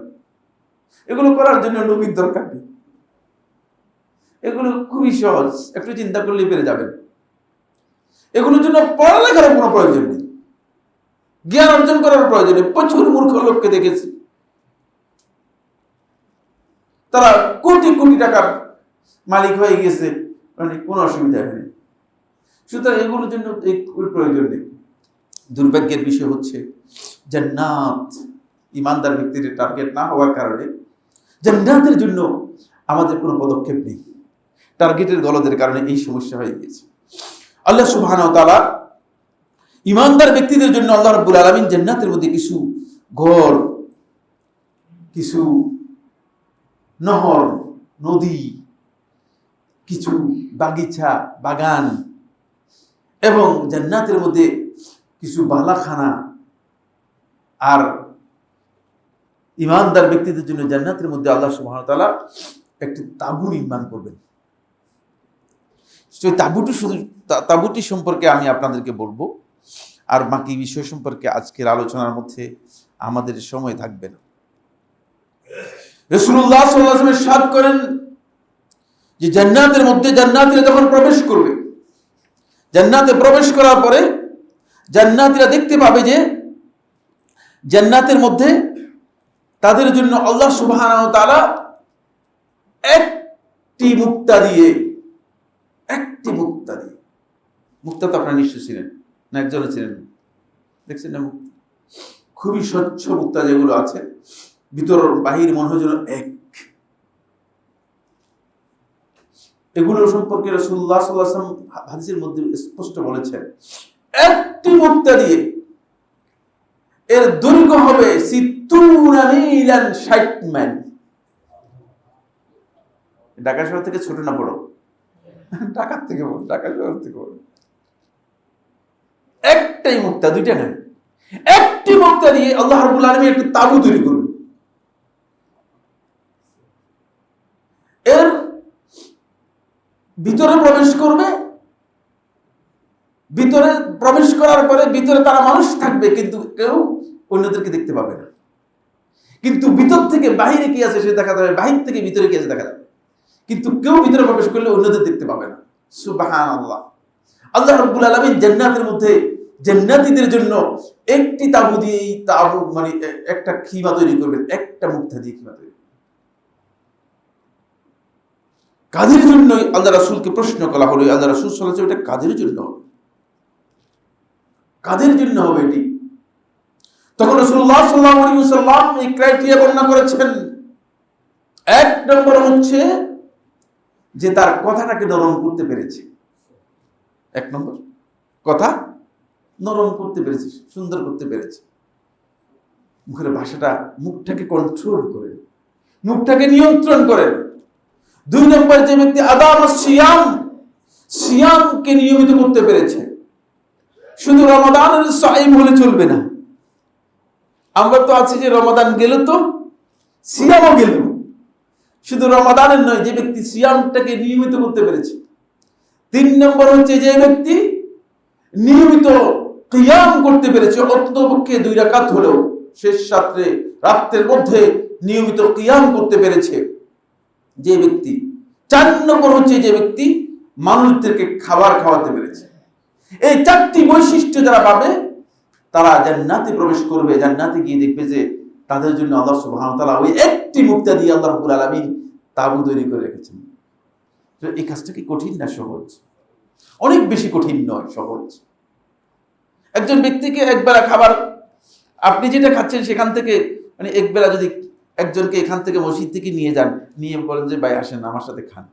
এগুলো করার জন্য নবীর দরকার নেই। এগুলো খুবই সহজ, একটু চিন্তা করলেই পেরে যাবেন। এগুলোর জন্য পড়ালেখার কোনো প্রয়োজন নেই, জ্ঞান অর্জন করার প্রয়োজন নেই। প্রচুর মূর্খ লোককে দেখেছি, তারা কোটি কোটি টাকার মালিক হয়ে গেছে, মানে কোনো অসুবিধা হয়নি। সুতরাং এগুলোর জন্য প্রয়োজন নেই। দুর্ভাগ্যের বিষয় হচ্ছে জান্নাত ইমানদার ব্যক্তির টার্গেট না হওয়ার কারণে জান্নাতের জন্য আমাদের কোনো পদক্ষেপ নেই। টার্গেটের গলদের কারণে এই সমস্যা হয়ে গেছে। আল্লাহ সুবহানাহু ওয়া তাআলা ইমানদার ব্যক্তিদের জন্য আল্লাহ রাব্বুল আলামিন জান্নাতের মধ্যে কিছু ঘর, কিছু নহর, নদী, কিছু বাগিচা, বাগান এবং জান্নাতের মধ্যে কিছু বালাখানা আর ইমানদার ব্যক্তিদের জন্য জান্নাতের মধ্যে আল্লাহ সুবহানাহু ওয়া তাআলা একটি তাঁবু নির্মাণ করবেন। সেই তাঁবুটি সম্পর্কে আমি আপনাদেরকে বলবো, আর বাকি বিষয় সম্পর্কে আজকের আলোচনার মধ্যে আমাদের সময় থাকবে না। রাসূলুল্লাহ সাল্লাল্লাহু আলাইহি ওয়াসাল্লাম ইরশাদ করেন যে জান্নাতের মধ্যে জান্নাতীরা যখন প্রবেশ করবে, জান্নাতে প্রবেশ করার পরে জান্নাতীরা দেখতে পাবে যে জান্নাতের মধ্যে তাদের জন্য আল্লাহ সুবহানাহু ওয়া তাআলা একটি মুক্তা দিয়ে, মুক্তা তো আপনারা নিশ্চয় ছিলেন না, একজনে ছিলেন, দেখছেন না? খুবই স্বচ্ছ মুক্তা যেগুলো আছে, ভিতর বাহির মনে হয় যেন এক। এগুলো সম্পর্কে রাসূলুল্লাহ সাল্লাল্লাহু আলাইহি ওয়াসাল্লাম হাদিসের মধ্যে স্পষ্ট বলেছেন, একটি মুক্তা দিয়ে এর দৈর্ঘ্য হবে 60 মাইল। ঢাকা শহর থেকে ছোট না বড়? ঢাকার থেকে বড়, ঢাকা শহর থেকে বড়। একটাই মুক্তা, দুইটা নয়, একটি মুক্তা দিয়ে আল্লাহ রাব্বুল আলামিন একটি তাঁবু তৈরি করবেন। এর ভিতরে প্রবেশ করবে, ভিতরে প্রবেশ করার পরে ভিতরে তারা মানুষ থাকবে, কিন্তু কেউ অন্যদেরকে দেখতে পাবে না। কিন্তু ভিতর থেকে বাহিরে কি আছে সে দেখা যাবে, বাহির থেকে ভিতরে কি আছে দেখা যাবে, কিন্তু কেউ ভিতরে প্রবেশ করলে অন্যদের দেখতে পাবে না। সুবহানাল্লাহ। আল্লাহ রাব্বুল আলামিন জান্নাতের মধ্যে জান্নাতীদের জন্য একটি তাঁবু দিয়ে, এই তাঁবু মানে একটা খিমা তৈরি করবেন, একটা মুক্তা দিয়ে খিমা তৈরি। কাদের জন্য? আল্লাহ রাসূলকে প্রশ্ন করা হলো, আল্লাহ রাসূল সাল্লাল্লাহু আলাইহি ওয়াসাল্লাম এটা কাদের জন্য হবে, কাদের জন্য হবে এটি? তখন রাসূলুল্লাহ সাল্লাল্লাহু আলাইহি ওয়াসাল্লাম এই ক্রাইটেরিয়া বর্ণনা করেছেন। এক নম্বর হচ্ছে যে তার কথাটাকে নরম করতে পেরেছে। এক নম্বর, কথা নরম করতে পেরেছে, সুন্দর করতে পেরেছে, মুখের ভাষাটা, মুখটাকে কন্ট্রোল করে, মুখটাকে নিয়ন্ত্রণ করেন। 2 নম্বর, যে ব্যক্তি আদাম সিয়াম, সিয়ামকে নিয়মিত করতে পেরেছে। শুধু রমাদানের সাইম হলে চলবে না। আমরা তো আছি যে রমাদান গেল তো সিয়ামও গেল। শুধু রমাদানের নয়, যে ব্যক্তি সিয়ামটাকে নিয়মিত করতে পেরেছে। 3 নম্বর হচ্ছে যে ব্যক্তি নিয়মিত কিয়াম করতে পেরেছে, অন্ততপক্ষে 2 রাকাত হলেও শেষ রাত্রের মধ্যে নিয়মিত কিয়াম করতে পেরেছে যে ব্যক্তি। 4 নম্বর হচ্ছে যে ব্যক্তি মানুষদেরকে খাবার খাওয়াতে পেরেছে। এই 4টি বৈশিষ্ট্য যারা পাবে তারা জান্নাতে প্রবেশ করবে। জান্নাতে গিয়ে দেখবে যে তাদের জন্য আল্লাহ সুবহানাহু ওয়া তাআলা ওই একটি মুক্তা দিয়ে আল্লাহ রাব্বুল আলামিন তাবু তৈরি করে রেখেছেন। তো এই কাজটা কি কঠিন না সহজ? অনেক বেশি কঠিন নয়, সহজ। একজন ব্যক্তিকে একবেলা খাবার, আপনি যেটা খাচ্ছেন সেখান থেকে মানে একবেলা যদি একজনকে এখান থেকে মসজিদ থেকে নিয়ে যান, নিয়ে বলেন যে ভাই আসেন আমার সাথে খান,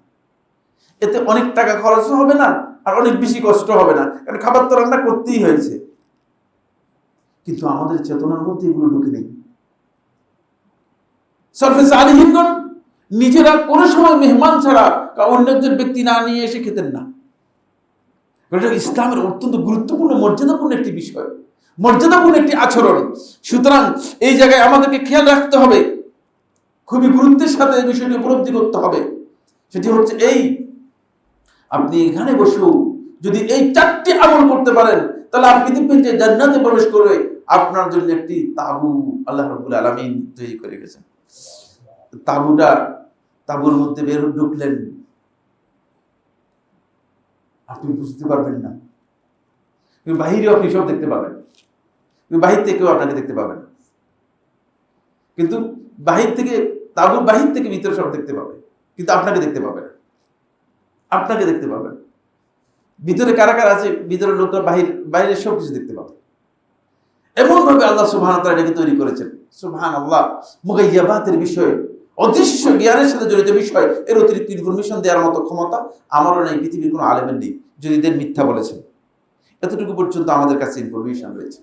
এতে অনেক টাকা খরচ হবে না আর অনেক বেশি কষ্ট হবে না, কারণ খাবার তো রান্না করতেই হয়েছে। কিন্তু আমাদের চেতনার মধ্যে এগুলো ঢুকে নেই। সলফে সালিহিনগণ নিজেরা কোনো সময় মেহমান ছাড়া অন্য একজন ব্যক্তি না নিয়ে এসে খেতেন না। এটা ইসলামের অত্যন্ত গুরুত্বপূর্ণ মর্যাদাপূর্ণ একটি বিষয়, মর্যাদাপূর্ণ একটি আচরণ। সুতরাং এই জায়গায় আমাদেরকে খেয়াল রাখতে হবে, খুবই গুরুত্বের সাথে এই বিষয়টি উপলব্ধি করতে হবে। সেটি হচ্ছে এই, আপনি এখানে বসেও যদি এই 4টি আমল করতে পারেন তাহলে আপনি দেখবেন যে জান্নাতে প্রবেশ করে আপনার জন্য একটি তাবু আল্লাহ রাব্বুল আলামিন তৈরি করে গেছেন। তাবুর মধ্যে বের ঢুকলেন, আপনি বুঝতে পারবেন না, বাহিরেও আপনি সব দেখতে পাবেন, বাহির থেকেও আপনাকে দেখতে পাবেন। কিন্তু তাবুর বাহির থেকে ভিতরে সব দেখতে পাবে, কিন্তু আপনাকে দেখতে পাবে না। আপনাকে দেখতে পাবেন, ভিতরে কারা কারা আছে, ভিতরে লোকরা বাইরের সব কিছু দেখতে পাবে। এমন ভাবে আল্লাহ সুবহানাহু ওয়া তাআলা এটাকে তৈরি করেছেন। সুবহানাল্লাহ, মুগাইয়াবাতের বিষয়ে, অদৃশ্য জ্ঞানের সাথে জড়িত বিষয়, এর অতিরিক্ত ইনফরমেশন দেওয়ার মতো ক্ষমতা আমারও নেই, পৃথিবীর কোনো আলেমের নেই। যদি দেন মিথ্যা বলেছেন, এতটুকু পর্যন্ত আমাদের কাছে ইনফরমেশন রয়েছে।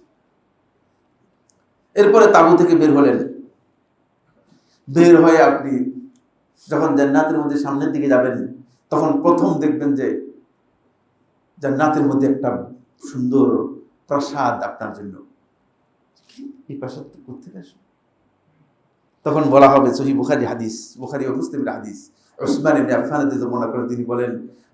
এরপরে তাবু থেকে বের হলেন, বের হয়ে আপনি যখন জান্নাতের মধ্যে সামনের দিকে যাবেন তখন প্রথম দেখবেন যে জান্নাতের মধ্যে একটা সুন্দর প্রাসাদ আপনার জন্য। এই প্রাসাদ কোথেকে আসে? তখন বলা হবে, সহিহ বুখারী হাদিস, বুখারী ও মুসলিমের হাদিস, উসমান ইবনে আফফান রাদিয়াল্লাহু বর্ণনা করেন, তিনি বলেন,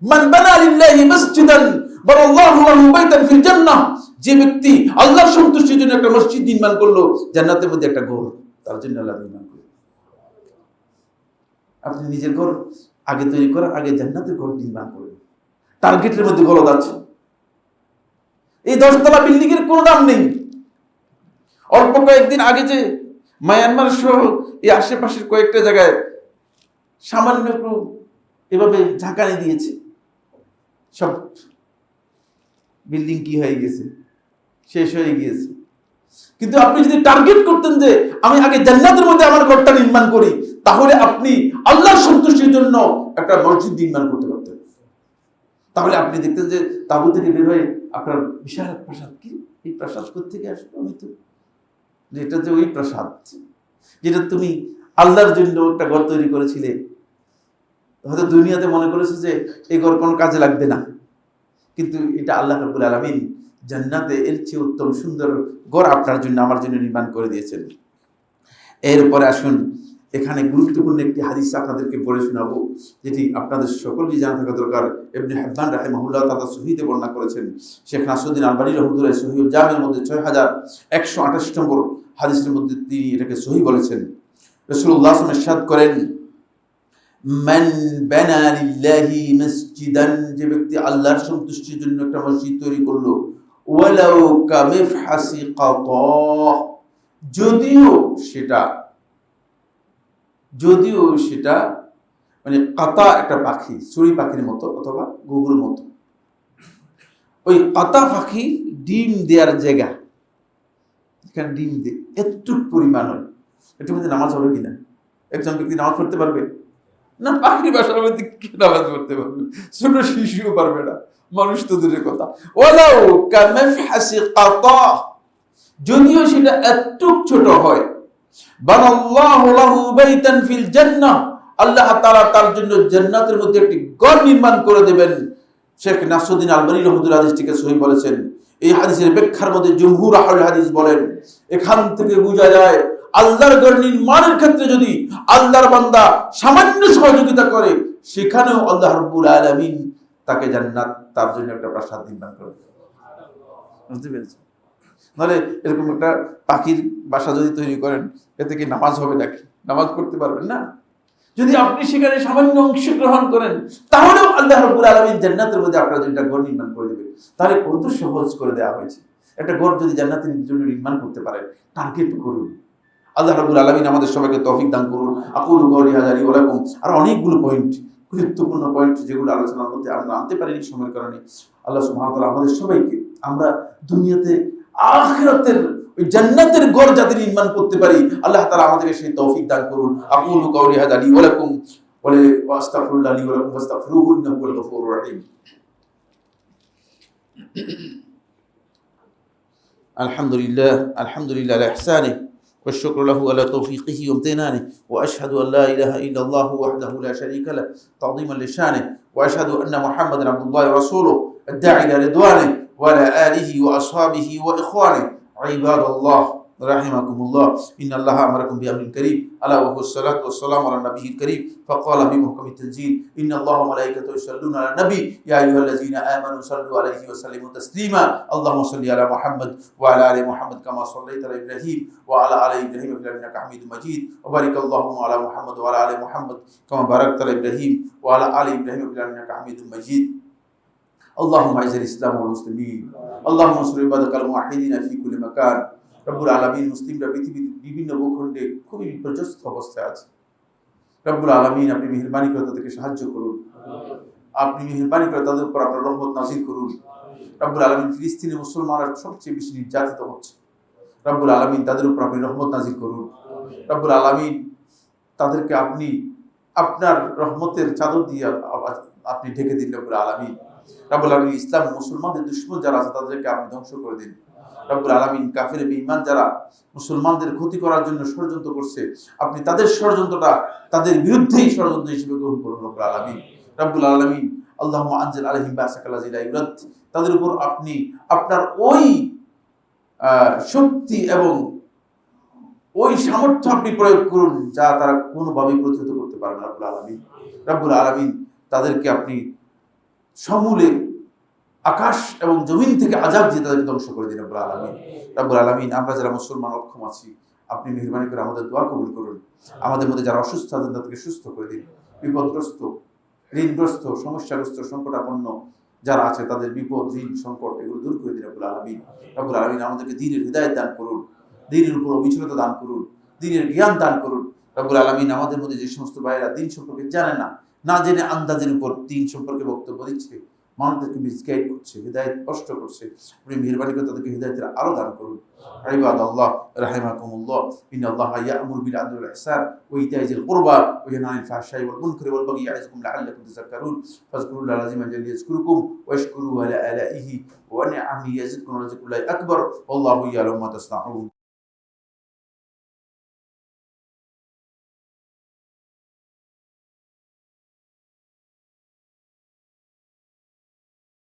মান বানা লিল্লাহি মাসজিদান বানাল্লাহু লাহু বাইতান ফিল জান্নাহ, যে ব্যক্তি আল্লাহর সন্তুষ্টির জন্য একটা মসজিদ নির্মাণ করলো, জান্নাতের মধ্যে একটা ঘর তার জন্য আল্লাহ নির্মাণ করবে। আপনি নিজের ঘর আগে তৈরি করার আগে জান্নাতের ঘর নির্মাণ করেন। টার্গেটের মধ্যে গলদ আছে। এই 10 তলা বিল্ডিং এর কোনো দাম নেই। অল্প কয়েকদিন আগে যে মায়ানমার সহ এই আশেপাশের কয়েকটা জায়গায় সামান্য একটু এভাবে ঝাঁকানি দিয়েছে, সব বিল্ডিং কি হয়ে গেছে, শেষ হয়ে গিয়েছে। কিন্তু আপনি যদি টার্গেট করতেন যে আমি আগে জান্নাতের মধ্যে আমার ঘরটা নির্মাণ করি, তাহলে আপনি আল্লাহর সন্তুষ্টির জন্য একটা মসজিদ নির্মাণ করতে পারতেন। তাহলে আপনি দেখতেন যে তাবু থেকে বের হয়ে আপনার বিশাল প্রাসাদ, কি এই প্রাসাদ কোথেকে আসলো? আমি তো যেটা যে ওই প্রাসাদ যেটা তুমি আল্লাহর জন্য একটা ঘর তৈরি করেছিলে, হয়তো দুনিয়াতে মনে করেছে যে এই ঘর কোনো কাজে লাগবে না, কিন্তু এটা আল্লাহ রাব্বুল আলামিন জান্নাতে এর চেয়ে উত্তম সুন্দর ঘর আপনার জন্য আমার জন্য নির্মাণ করে দিয়েছেন। এরপরে আসুন, এখানে গুরুত্বপূর্ণ একটি হাদিস আপনাদেরকে পড়ে শোনাবো, যেটি আপনাদের সকলকে জানা থাকা দরকার। ইবনে হিব্বান রাহিমাহুল্লাহ তাআলা সহিহে বর্ণনা করেছেন। শেখ নাসিরউদ্দিন আলবানী রাহমাতুল্লাহ সহিহুল জামির মধ্যে 6128 নম্বর হাদিসের মধ্যে তিনি এটাকে সহিহ বলেছেন। রাসূলুল্লাহ সাল্লাল্লাহু আলাইহি ওয়াসাল্লাম ইরশাদ করেন, মান বানা লিল্লাহি মসজিদান, যে ব্যক্তি আল্লাহর সন্তুষ্টির জন্য একটা মসজিদ তৈরি করলো, ওয়ালাউ কামিফহাসি কাতা, যদিও সেটা মানে কাতা একটা পাখি, চড়ুই পাখির মতো অথবা ঘুঘুর মতো, ওই কাতা পাখি ডিম দেওয়ার জায়গা, এখানে ডিম দিয়ে এতটুকু পরিমাণ হয়, এটার মধ্যে নামাজ হবে কিনা? একজন ব্যক্তি নামাজ পড়তে পারবে না? পাখির বাসার মধ্যে কি নামাজ পড়তে পারবে? ছোট শিশুও পারবে না, মানুষ তো দূরের কথা। ওয়ালাউ কামিফহাসি কাতা, যদিও সেটা এতটুক ছোট হয়, বানাল্লাহু লাহু বাইতান ফিল জান্নাহ, আল্লাহ তাআলা তার জন্য জান্নাতের মধ্যে একটি ঘর নির্মাণ করে দেবেন। শেখ নাসরুদ্দিন আলবানী রহমাতুল্লাহ হাদিসটিকে সহিহ বলেছেন। এই হাদিসের ব্যাখ্যার মধ্যে জমহুর আহলে হাদিস বলেন, এখান থেকে বোঝা যায় আল্লাহর ঘর নির্মাণের ক্ষেত্রে যদি আল্লাহর বান্দা সামান্য সহযোগিতা করে, সেখানেও আল্লাহ রাব্বুল আলামিন তাকে জান্নাত, তার জন্য একটা প্রাসাদ নির্মাণ করে। বুঝতে পেরেছেন? নাহলে এরকম একটা পাখির বাসা যদি তৈরি করেন, এতে কি নামাজ হবে নাকি? নামাজ পড়তে পারবেন না। যদি আপনি সেখানে সামান্য অংশগ্রহণ করেন, তাহলেও আল্লাহ রাব্বুল আলামিন জান্নাতের মধ্যে আপনার জন্য একটা ঘর নির্মাণ করে দেবেন। তাহলে কত সহজ করে দেওয়া হয়েছে। একটা ঘর যদি জান্নাতের জন্য নির্মাণ করতে পারেন, টার্গেট করুন। আল্লাহ রাব্বুল আলামিন আমাদের সবাইকে তৌফিক দান করুন। আকুলু কওলি হাযা ওয়া লাকুম। আর অনেকগুলো পয়েন্ট, গুরুত্বপূর্ণ পয়েন্ট, যেগুলো আলোচনার মধ্যে আমরা আনতে পারিনি সময়ের কারণে। আল্লাহ সুবহানাহু ওয়া তাআলা আমাদের সবাইকে আমরা দুনিয়াতে আখিরাতের ওই জান্নাতের ঘর যাতে নির্মাণ করতে পারি, আল্লাহ তাআলা আমাদেরকে সেই তৌফিক দান করুন। আকুলু কওলি হাযা ওয়া লাকুম ওয়া আস্তাগফিরুল্লাহ লি ওয়া লাকুম ফাস্তাগফিরুহু ইন্নাহু হুয়াল গফুরুর রহিম। আলহামদুলিল্লাহ, আলহামদুলিল্লাহ আলা ইহসানিহি والشكر له على توفيقه وامتنانه، وأشهد أن لا إله إلا الله وحده لا شريك له تعظيما لشانه، وأشهد أن محمدا عبد الله ورسوله الداعي إلى رضوانه وعلى آله وأصحابه وإخوانه. عباد الله رحمكم الله، إن الله أمركم بأمر كريم، ألا وهو الصلاة والسلام على النبي الكريم. فقال في محكم التنزيل: إن الله وملائكته يصلون على النبي يا أيها الذين آمنوا صلوا عليه وسلموا تسليما. اللهم صل على محمد وعلى آل محمد كما صليت على إبراهيم وعلى آل إبراهيم إنك حميد مجيد. وبارك اللهم على محمد وعلى آل محمد كما باركت على إبراهيم وعلى آل إبراهيم إنك حميد مجيد. اللهم أعز الإسلام والمسلمين، اللهم انصر عبادك الموحدين في كل مكان. রব্বুল আলামিন, মুসলিমরা পৃথিবীর বিভিন্ন ভূখণ্ডে খুবই বিপর্যস্ত অবস্থায় আছে। রব্বুল আলামিন, আপনি মেহেরবানি করে তাদেরকে সাহায্য করুন। আপনি মেহেরবানি করে তাদের উপর আপনার রহমত নাযিল করুন। রব্বুল আলামিন, ফিলিস্তিনি মুসলমানরা সবচেয়ে বেশি নির্যাতিত হচ্ছে। রব্বুল আলামিন, তাদের উপর আপনি রহমত নাযিল করুন। রব্বুল আলামিন, তাদেরকে আপনি আপনার রহমতের চাদর দিয়ে আপনি ঢেকে দিন। রব্বুল আলামিন, রব্বুল আলামিন, ইসলাম মুসলমানদের দুশমন যারা আছে তাদেরকে আপনি ধ্বংস করে দিন। রব্বুল আলামিন, কাফির বেঈমান যারা মুসলমানদের ক্ষতি করার জন্য ষড়যন্ত্র করছে, আপনি তাদের ষড়যন্ত্রটা তাদের বিরুদ্ধেই ষড়যন্ত্র হিসেবে গ্রহণ করুন। রব্বুল আলামিন, রব্বুল আলামিন, আল্লাহুম্মা আনজিল আলাইহিম বাসাকাল্লাযী লা ইউরাদ, তাদের উপর আপনি আপনার ওই শক্তি এবং ওই সামর্থ্য আপনি প্রয়োগ করুন যা তারা কোনোভাবেই প্রতিহত করতে পারবে না। রব্বুল আলামিন, রব্বুল আলামিন, তাদেরকে আপনি সমূলে আকাশ এবং জমিন থেকে আযাব দিয়ে তাদেরকে ধ্বংস করে দিন। রব্বুল আলামিন, রব্বুল আলামিন, আমরা যারা মুসলমান অক্ষম আছি, আপনি মেহেরবানি করে আমাদের দোয়া কবুল করুন। আমাদের মধ্যে যারা অসুস্থ আছেন তাদেরকে সুস্থ করে দিন। বিপদগ্রস্ত, ঋণগ্রস্ত, সমস্যাগ্রস্ত, সংকটাপন্ন যারা আছে তাদের বিপদ, ঋণ, সংকট এগুলো দূর করে দিন। রব্বুল আলামিন, রব্বুল আলামিন, আমাদেরকে দ্বীনের হিদায়াত দান করুন, দ্বীনের উপর অবিচলতা দান করুন, দ্বীনের জ্ঞান দান করুন। রব্বুল আলামিন, আমাদের মধ্যে যে সমস্ত ভাইয়েরা দ্বীন সম্পর্কে জানে না, না জেনে আন্দাজের উপর দ্বীন সম্পর্কে বক্তব্য দিচ্ছে, মানুষদেরকে মিসগাইড করছে, হিদায়াত কষ্ট করছে, আপনি মেহেরবানি করে তাদেরকে হিদায়াতের আলো দান করুন। ইবাদাল্লাহ রাহিমাকুমুল্লাহ, ইন্নাল্লাহা ইয়া'মুরু বিল আদলি ওয়াল ইহসান ওয়া ইতা'i যিল কুরবা ওয়া ইয়ানহা আনিল ফাহশাই ওয়াল মুনকারি ওয়াল বাগyi ইয়া'iযুকুম লা'আল্লাকুম তাযাক্কারুন। ফাযকুরুল্লাহা আল-'আযীমা জাল্লা ইয়াযকুরুকুম ওয়াশকুরুহু আলা আলাইহি ওয়া নি'আমিহি ইয়াজিদকুম ওয়া লাযিকরুল্লাহি আকবার। ওয়াল্লাহু ইয়া'লামু মা তাসনাউন।